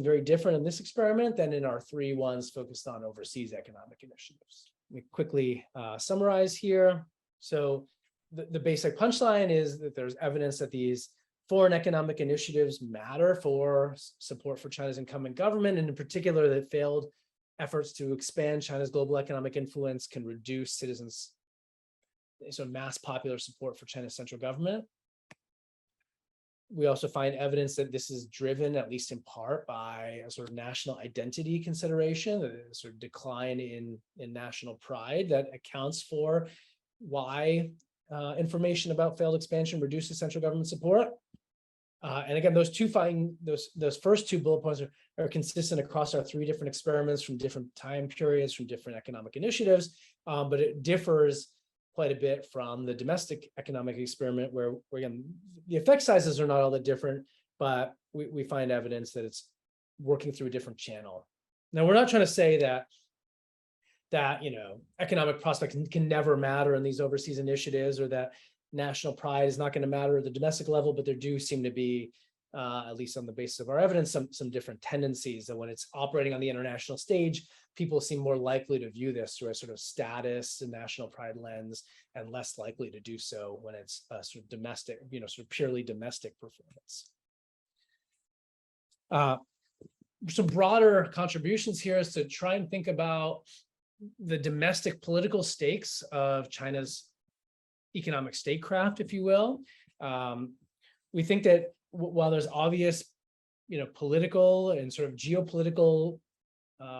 very different in this experiment than in our three ones focused on overseas economic initiatives. Let me quickly summarize here. So the basic punchline is that there's evidence that these foreign economic initiatives matter for support for China's incumbent government, and in particular that failed efforts to expand China's global economic influence can reduce citizens' sort of mass popular support for China's central government. We also find evidence that this is driven, at least in part, by a sort of national identity consideration, a sort of decline in national pride that accounts for why information about failed expansion reduces central government support. And again, those first two bullet points are consistent across our three different experiments from different time periods, from different economic initiatives, but it differs quite a bit from the domestic economic experiment where again, the effect sizes are not all that different, but we find evidence that it's working through a different channel. Now, we're not trying to say that economic prospects can never matter in these overseas initiatives, or that national pride is not going to matter at the domestic level, but there do seem to be, at least on the basis of our evidence, some different tendencies that when it's operating on the international stage, people seem more likely to view this through a sort of status and national pride lens, and less likely to do so when it's a sort of domestic, sort of purely domestic performance. Some broader contributions here is to try and think about the domestic political stakes of China's economic statecraft, if you will. We think that while there's obvious, political and sort of geopolitical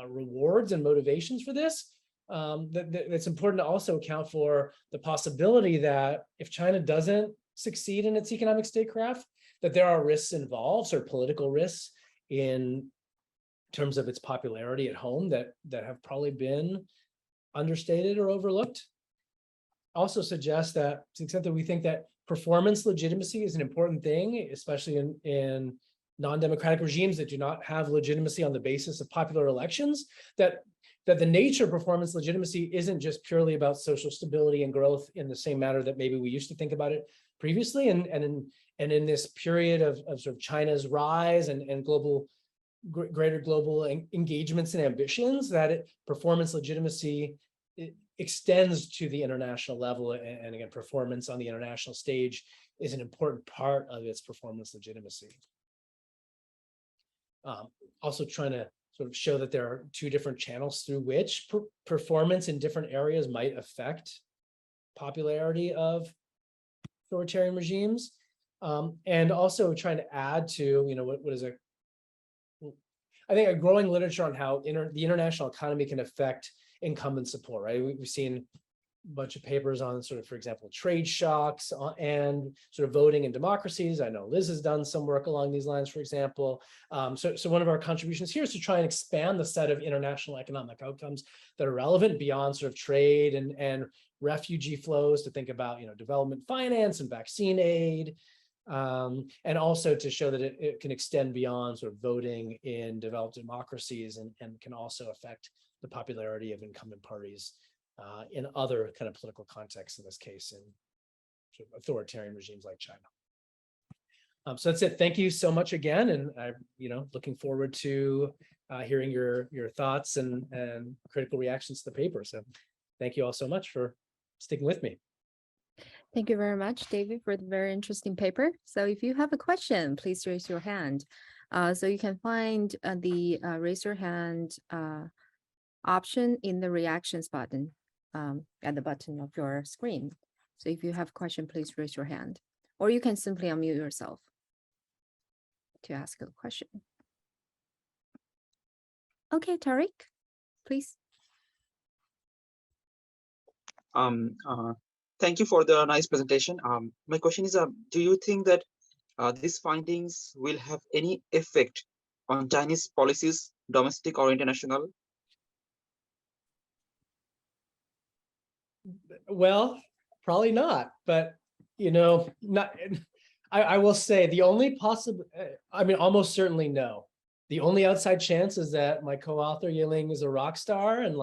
rewards and motivations for this, it's important to also account for the possibility that if China doesn't succeed in its economic statecraft, that there are risks involved, sort of political risks in terms of its popularity at home that have probably been understated or overlooked. Also suggests that to the extent that we think that performance legitimacy is an important thing, especially in non-democratic regimes that do not have legitimacy on the basis of popular elections, that the nature of performance legitimacy isn't just purely about social stability and growth in the same manner that maybe we used to think about it previously. And in this period of sort of China's rise and greater global engagements and ambitions, that performance legitimacy extends to the international level, and again, performance on the international stage is an important part of its performance legitimacy. Also trying to sort of show that there are two different channels through which performance in different areas might affect popularity of authoritarian regimes, and also trying to add to I think a growing literature on how the international economy can affect incumbent support, right? We've seen a bunch of papers on sort of, for example, trade shocks and sort of voting in democracies. I know Liz has done some work along these lines, for example. So one of our contributions here is to try and expand the set of international economic outcomes that are relevant beyond sort of trade and refugee flows, to think about, development finance and vaccine aid, and also to show that it can extend beyond sort of voting in developed democracies and can also affect the popularity of incumbent parties in other kind of political contexts, in this case, in sort of authoritarian regimes like China. So that's it. Thank you so much again, and I'm looking forward to hearing your thoughts and critical reactions to the paper. So thank you all so much for sticking with me. Thank you very much, David, for the very interesting paper. So if you have a question, please raise your hand. So you can find the raise your hand option in the reactions button at the bottom of your screen. So if you have a question, please raise your hand, or you can simply unmute yourself to ask a question. Okay, Tariq, please. Thank you for the nice presentation. My question is, do you think that these findings will have any effect on Chinese policies, domestic or international? Well, probably not, but not. I will say the only possible, I mean, almost certainly no. The only outside chance is that my co-author Yiling is a rock star, and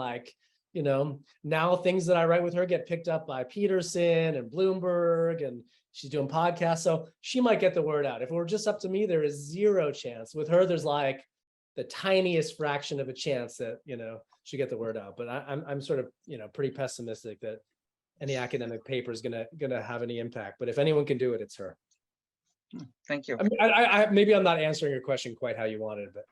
now things that I write with her get picked up by Peterson and Bloomberg, and she's doing podcasts, so she might get the word out. If it were just up to me, there is zero chance. With her, there's like the tiniest fraction of a chance that she'll get the word out. But I'm sort of pretty pessimistic that any academic paper is gonna have any impact. But if anyone can do it, it's her. Thank you. I mean, I maybe I'm not answering your question quite how you wanted, but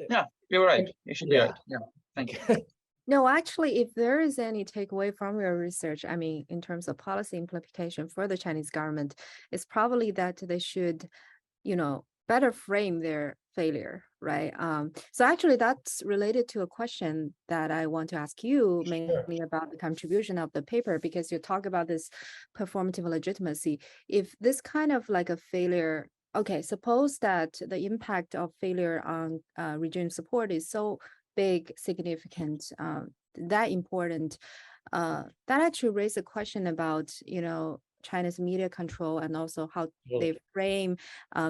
yeah, you're right. You should be right. Yeah, thank you. No, actually, if there is any takeaway from your research, I mean, in terms of policy implication for the Chinese government, it's probably that they should, better frame their failure, right? So actually, that's related to a question that I want to ask you, mainly about the contribution of the paper, because you talk about this performative legitimacy. If this kind of like a failure, okay, suppose that the impact of failure on regime support is so big, significant, that important, that actually raised a question about, China's media control and also how they frame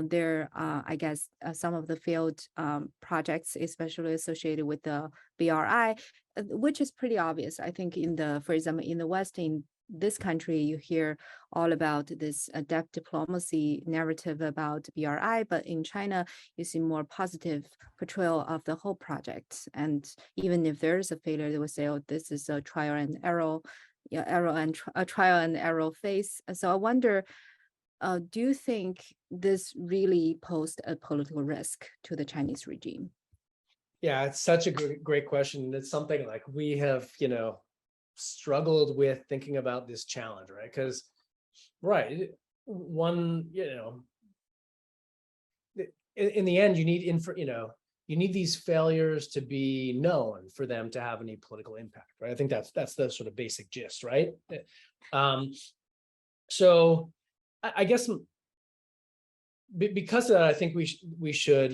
their, I guess, some of the failed projects, especially associated with the BRI, which is pretty obvious. I think for example, in the West, in this country, you hear all about this depth diplomacy narrative about BRI, but in China, you see more positive portrayal of the whole project. And even if there is a failure, they will say, "Oh, this is a trial and error." A trial and error phase. So I wonder, do you think this really posed a political risk to the Chinese regime? Yeah, it's such a great question. It's something like we have, struggled with thinking about this challenge, right? Because, in the end, you need you need these failures to be known for them to have any political impact, right? I think that's the sort of basic gist, right? So I guess because of that, I think we should,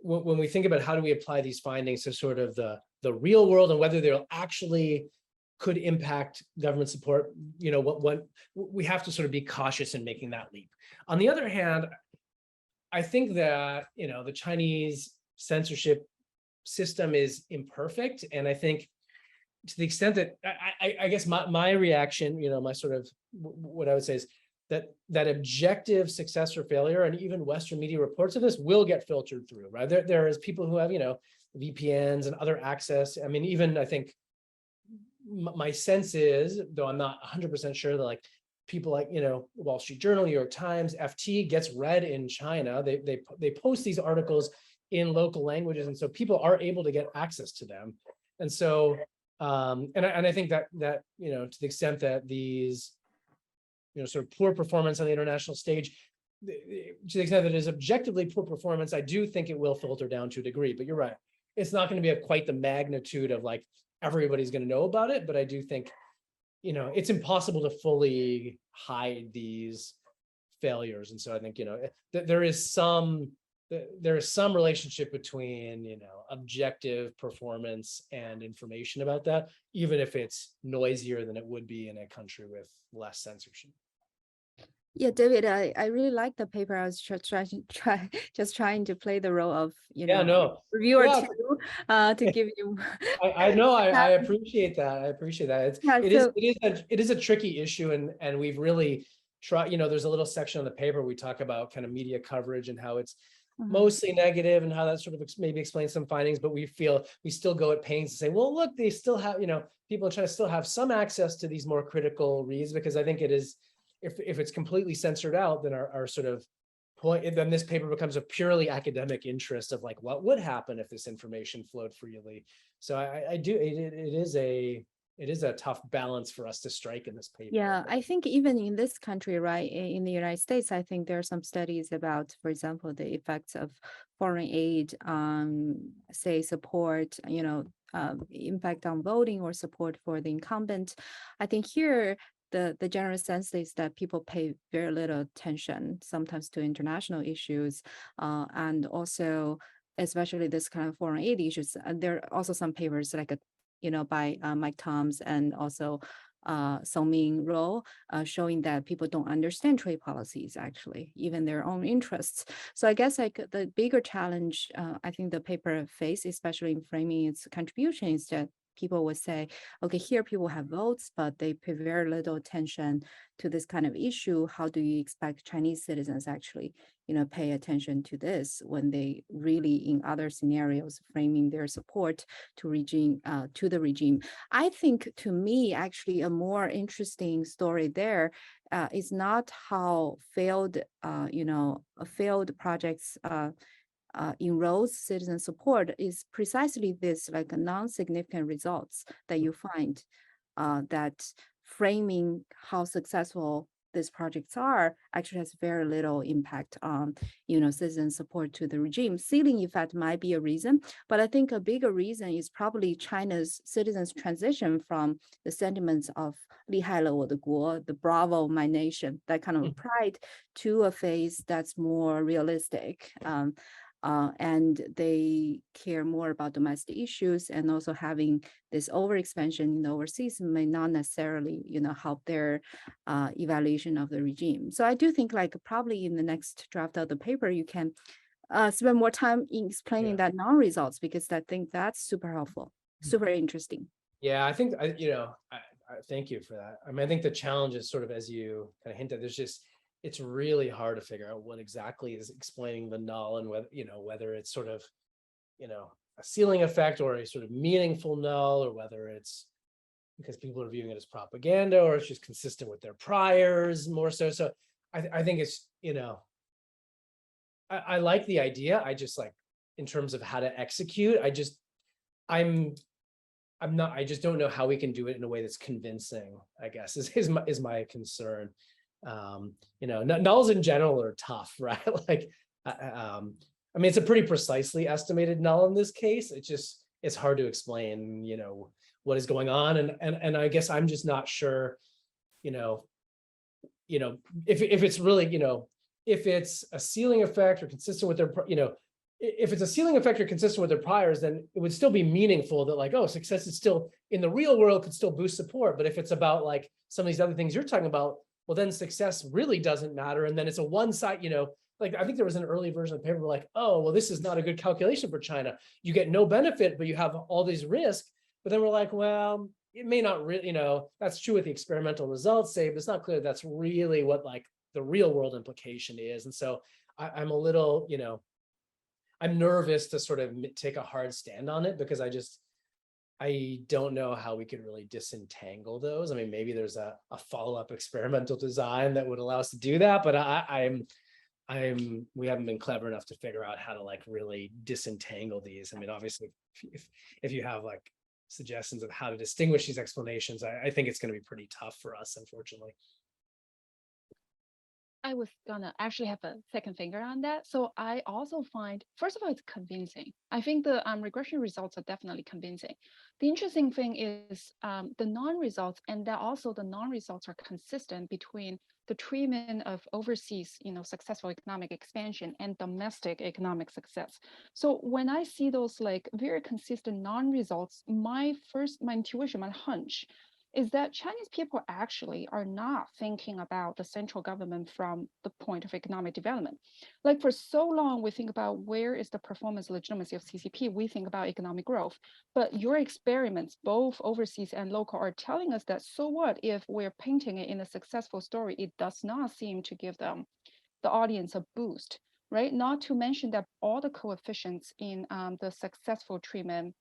when we think about how do we apply these findings to sort of the real world and whether they'll actually could impact government support, what we have to sort of be cautious in making that leap. On the other hand, I think that, the Chinese censorship system is imperfect. And I think to the extent that I guess my reaction, my sort of what I would say is that objective success or failure, and even Western media reports of this, will get filtered through, right? There is people who have, VPNs and other access. I mean, even I think my sense is, though I'm not 100% sure, that like people like, Wall Street Journal, New York Times, FT gets read in China. They post these articles in local languages, and so people are able to get access to them. And so, and I think that to the extent that these, sort of poor performance on the international stage, to the extent that it is objectively poor performance, I do think it will filter down to a degree. But you're right, it's not going to be of quite the magnitude of like everybody's going to know about it. But I do think, it's impossible to fully hide these failures. And so I think, there is some relationship between, objective performance and information about that, even if it's noisier than it would be in a country with less censorship. Yeah, David, I really like the paper. I was just trying to play the role of, reviewer too, to give you. I know, I appreciate that. It is a tricky issue, and we've really tried. There's a little section on the paper we talk about kind of media coverage and how it's mostly negative, and how that sort of maybe explains some findings. But we feel we still go at pains to say, well, look, they still have, people in China still have some access to these more critical reads, because I think it is. If it's completely censored out, then our sort of point, and then this paper becomes a purely academic interest of like, what would happen if this information flowed freely? So I do, it is a tough balance for us to strike in this paper. Yeah, I think even in this country, right, in the United States, I think there are some studies about, for example, the effects of foreign aid, say support, impact on voting or support for the incumbent. I think here, the general sense is that people pay very little attention sometimes to international issues, and also especially this kind of foreign aid issues. And there are also some papers like by Mike Toms and also Song-Ming Ro, showing that people don't understand trade policies, actually, even their own interests. So I guess like the bigger challenge I think the paper faced, especially in framing its contribution, is that people would say, okay, here people have votes, but they pay very little attention to this kind of issue. How do you expect Chinese citizens actually, pay attention to this when they really, in other scenarios, framing their support to the regime? I think, to me, actually, a more interesting story there is not how failed projects enrolls citizen support, is precisely this like non-significant results that you find, that framing how successful these projects are actually has very little impact on citizen support to the regime. Ceiling effect might be a reason, but I think a bigger reason is probably China's citizens' transition from the sentiments of 厉害了我的国, the bravo my nation, that kind of pride, to a phase that's more realistic. And they care more about domestic issues, and also having this overexpansion in the overseas may not necessarily, help their evaluation of the regime. So I do think like probably in the next draft of the paper, you can spend more time in explaining that non-results, because I think that's super helpful, super interesting. Yeah, I think, I thank you for that. I mean, I think the challenge is sort of, as you kind of hinted, it's really hard to figure out what exactly is explaining the null, and whether it's sort of, a ceiling effect or a sort of meaningful null, or whether it's because people are viewing it as propaganda, or it's just consistent with their priors more so. So I think it's, I like the idea. I just like, in terms of how to execute, I just don't know how we can do it in a way that's convincing, I guess, is my concern. Nulls in general are tough, right? Like, I mean, it's a pretty precisely estimated null in this case. It's hard to explain, what is going on. And I guess I'm just not sure, if it's really, if it's a ceiling effect or consistent with their, if it's a ceiling effect or consistent with their priors, then it would still be meaningful that like, oh, success is still in the real world could still boost support. But if it's about like some of these other things you're talking about, well, then success really doesn't matter. And then it's a one side, like I think there was an early version of the paper like, oh, well, this is not a good calculation for China. You get no benefit, but you have all these risks. But then we're like, well, it may not really, that's true with the experimental results say, but it's not clear that's really what like the real world implication is. And so I'm a little, I'm nervous to sort of take a hard stand on it, because I don't know how we could really disentangle those. I mean, maybe there's a follow-up experimental design that would allow us to do that, but we haven't been clever enough to figure out how to like really disentangle these. I mean, obviously, if you have like suggestions of how to distinguish these explanations, I think it's going to be pretty tough for us, unfortunately. I was gonna actually have a second finger on that. So I also find, first of all, it's convincing. I think the regression results are definitely convincing. The interesting thing is the non-results, and that also the non-results are consistent between the treatment of overseas, successful economic expansion and domestic economic success. So when I see those like very consistent non-results, my intuition, my hunch is that Chinese people actually are not thinking about the central government from the point of economic development. Like for so long, we think about where is the performance legitimacy of CCP, we think about economic growth. But your experiments, both overseas and local, are telling us that so what if we're painting it in a successful story, it does not seem to give them, the audience, a boost, right? Not to mention that all the coefficients in the successful treatment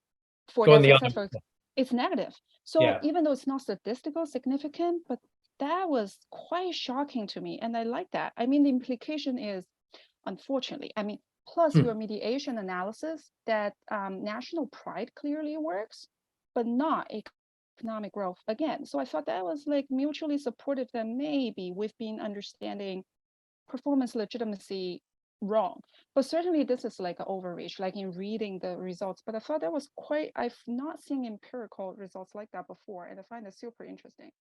for the successful, it's negative. So even though it's not statistical significant, but that was quite shocking to me. And I like that. I mean, the implication is unfortunately. I mean, plus your mediation analysis that national pride clearly works, but not economic growth again. So I thought that was like mutually supportive, that maybe we've been understanding performance legitimacy wrong. But certainly this is like an overreach, like in reading the results. But I thought that was quite, I've not seen empirical results like that before. And I find it super interesting.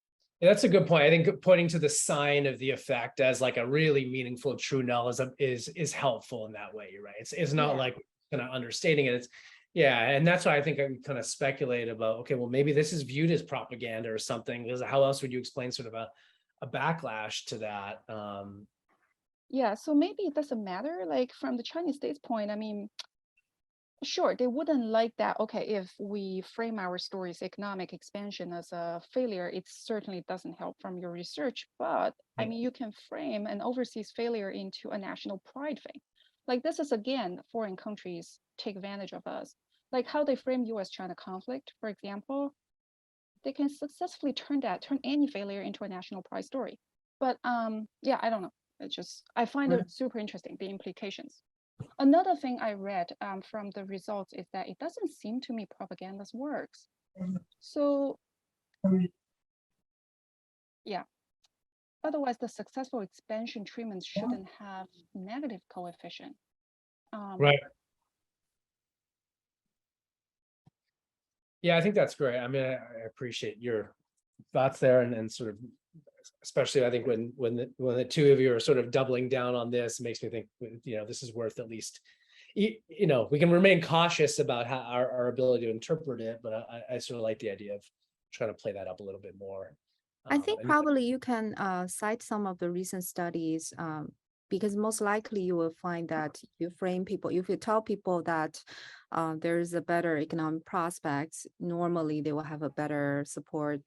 Yeah, that's a good point. I think pointing to the sign of the effect as like a really meaningful true null is helpful in that way. You're right. It's not Yeah. like kind of understating it. It's yeah, and that's why I think I kind of speculate about, okay, well, maybe this is viewed as propaganda or something. Because how else would you explain sort of a backlash to that? Yeah, so maybe it doesn't matter. Like from the Chinese state's point, I mean, sure, they wouldn't like that. Okay, if we frame our story's economic expansion as a failure, it certainly doesn't help from your research. But I mean, you can frame an overseas failure into a national pride thing. Like this is again, foreign countries take advantage of us. Like how they frame US-China conflict, for example, they can successfully turn any failure into a national pride story. But yeah, I don't know. It's just, I find it super interesting, the implications. Another thing I read from the results is that it doesn't seem to me propaganda works. So yeah, otherwise the successful expansion treatment shouldn't have negative coefficient. Right. Yeah, I think that's great. I mean, I appreciate your thoughts there, and sort of, especially I think when the two of you are sort of doubling down on this, it makes me think, this is worth at least, we can remain cautious about how our ability to interpret it, but I sort of like the idea of trying to play that up a little bit more. I think probably you can cite some of the recent studies, because most likely you will find that you frame people, if you tell people that there is a better economic prospects, normally they will have a better support,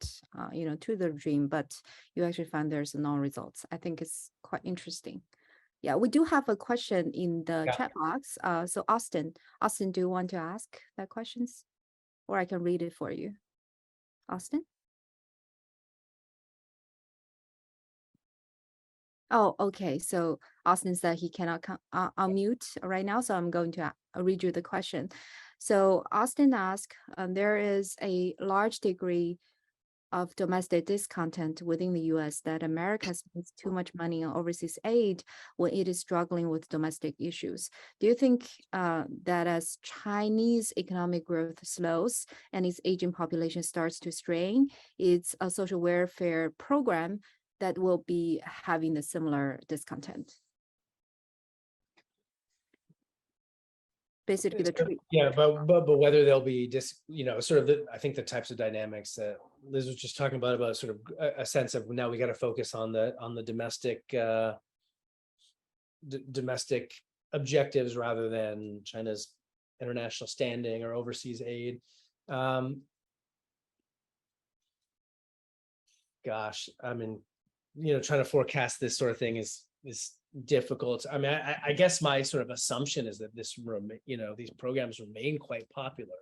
to the dream, but you actually find there's no results. I think it's quite interesting. Yeah, we do have a question in the chat box. So Austin, do you want to ask that questions? Or I can read it for you. Austin? Oh, okay. So Austin said he cannot unmute right now, so I'm going to read you the question. So Austin asked, there is a large degree of domestic discontent within the US that America spends too much money on overseas aid when it is struggling with domestic issues. Do you think that as Chinese economic growth slows and its aging population starts to strain, it's a social welfare program that will be having a similar discontent? Basically the treat. Yeah, but whether there'll be sort of I think the types of dynamics that Liz was just talking about sort of a sense of now we got to focus on the domestic domestic objectives rather than China's international standing or overseas aid. Gosh, I mean, trying to forecast this sort of thing is difficult. I mean, I guess my sort of assumption is that these programs remain quite popular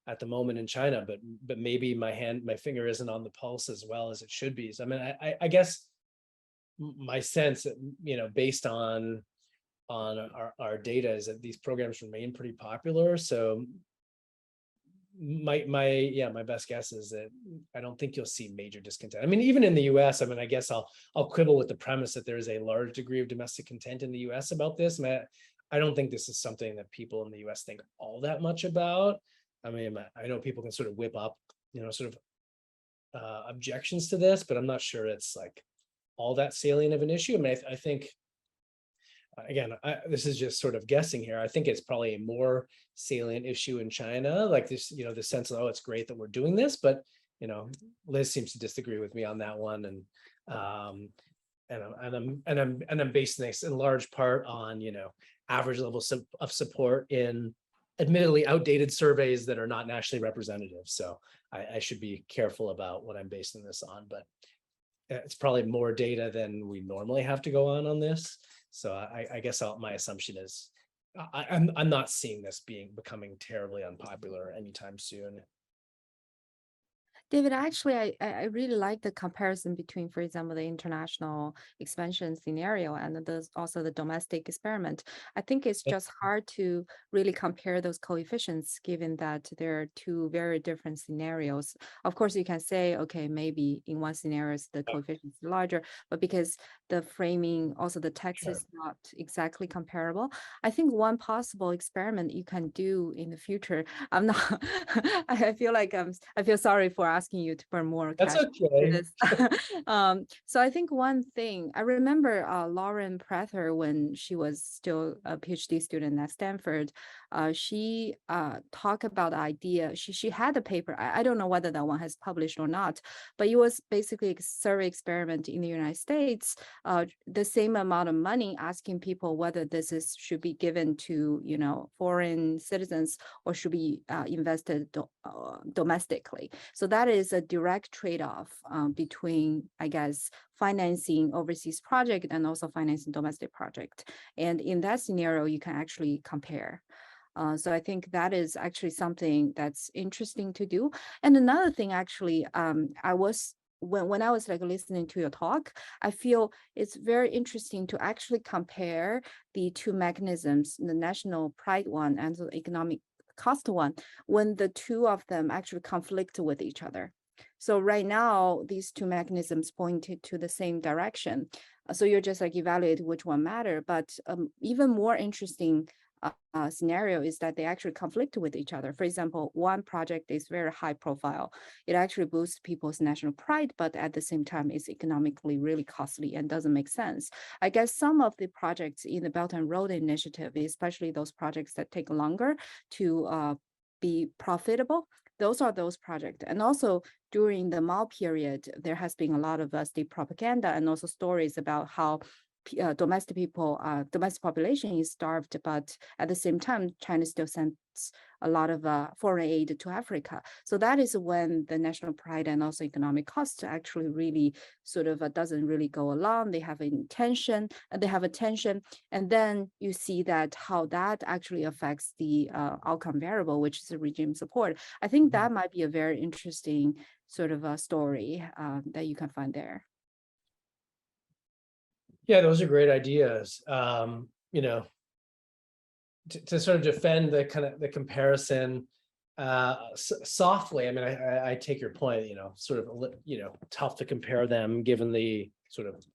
at the moment in China, but maybe my finger isn't on the pulse as well as it should be. So I mean, I guess my sense, based on our data, is that these programs remain pretty popular. So my best guess is that I don't think you'll see major discontent. I mean, even in the US, I mean, I guess I'll quibble with the premise that there is a large degree of domestic content in the US about this. I mean, I don't think this is something that people in the US think all that much about. I mean, I know people can sort of whip up, sort of objections to this, but I'm not sure it's like all that salient of an issue. I mean, I think, again, this is just sort of guessing here. I think it's probably a more salient issue in China, like this, the sense of, oh, it's great that we're doing this, but Liz seems to disagree with me on that one, and I'm basing this in large part on average levels of support in admittedly outdated surveys that are not nationally representative. So I should be careful about what I'm basing this on, but it's probably more data than we normally have to go on this. So I guess my assumption is I'm not seeing this becoming terribly unpopular anytime soon. David, actually, I really like the comparison between, for example, the international expansion scenario and also the domestic experiment. I think it's just hard to really compare those coefficients, given that there are two very different scenarios. Of course, you can say, okay, maybe in one scenario the coefficient is larger, but because the framing, also the text Sure. is not exactly comparable. I think one possible experiment you can do in the future, I'm not, I feel like I feel sorry for asking you to burn more That's cash to okay. this. So I think one thing, I remember Lauren Prather, when she was still a PhD student at Stanford, she talked about the idea, she had a paper, I don't know whether that one has published or not, but it was basically a survey experiment in the United States, the same amount of money, asking people whether this should be given to, foreign citizens or should be invested domestically. So that is a direct trade-off between, I guess, financing overseas project and also financing domestic project. And in that scenario, you can actually compare. So I think that is actually something that's interesting to do. And another thing, actually, I was when I was like listening to your talk, I feel it's very interesting to actually compare the two mechanisms, the national pride one and the economic cost one, when the two of them actually conflict with each other. So right now, these two mechanisms pointed to the same direction. So you're just like evaluate which one matter, but even more interesting scenario is that they actually conflict with each other. For example, one project is very high profile. It actually boosts people's national pride, but at the same time, it's economically really costly and doesn't make sense. I guess some of the projects in the Belt and Road Initiative, especially those projects that take longer to be profitable, those are those projects. And also during the Mao period, there has been a lot of state propaganda and also stories about how domestic population is starved, but at the same time, China still sends a lot of foreign aid to Africa. So that is when the national pride and also economic cost actually really sort of doesn't really go along. They have a tension, and then you see that how that actually affects the outcome variable, which is the regime support. I think that might be a very interesting sort of a story that you can find there. Yeah, those are great ideas. To sort of defend the kind of the comparison softly. I mean, I take your point, sort of, tough to compare them given the sort of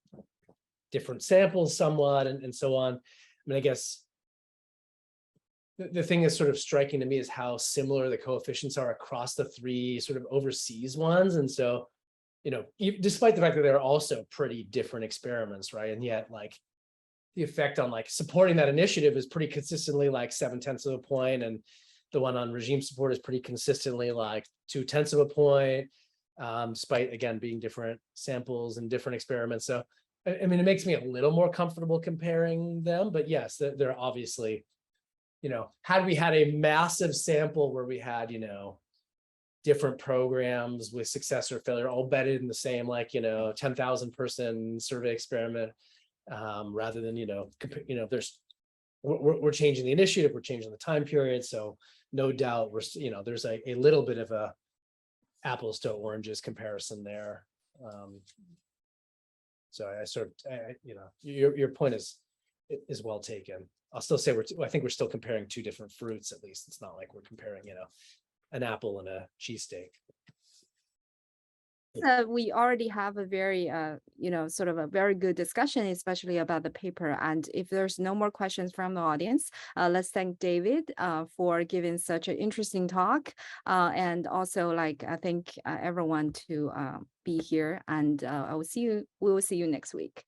different samples somewhat and so on. I mean, I guess the thing that's sort of striking to me is how similar the coefficients are across the three sort of overseas ones. And so, despite the fact that they're also pretty different experiments, right? And yet, like, the effect on like supporting that initiative is pretty consistently like 0.7 of a point, and the one on regime support is pretty consistently like 0.2 of a point, despite again being different samples and different experiments. So I mean, it makes me a little more comfortable comparing them, but yes, they're obviously, had we had a massive sample where we had, different programs with success or failure all bedded in the same, like, 10,000 person survey experiment, rather than, we're changing the initiative, we're changing the time period. So no doubt there's a little bit of a apples to oranges comparison there. So I sort of, your point is well taken. I'll still say I think we're still comparing two different fruits, at least. It's not like we're comparing, an apple and a cheesesteak. We already have a very, sort of a very good discussion, especially about the paper. And if there's no more questions from the audience, let's thank David for giving such an interesting talk. And also, like, I thank everyone to be here. And we will see you next week.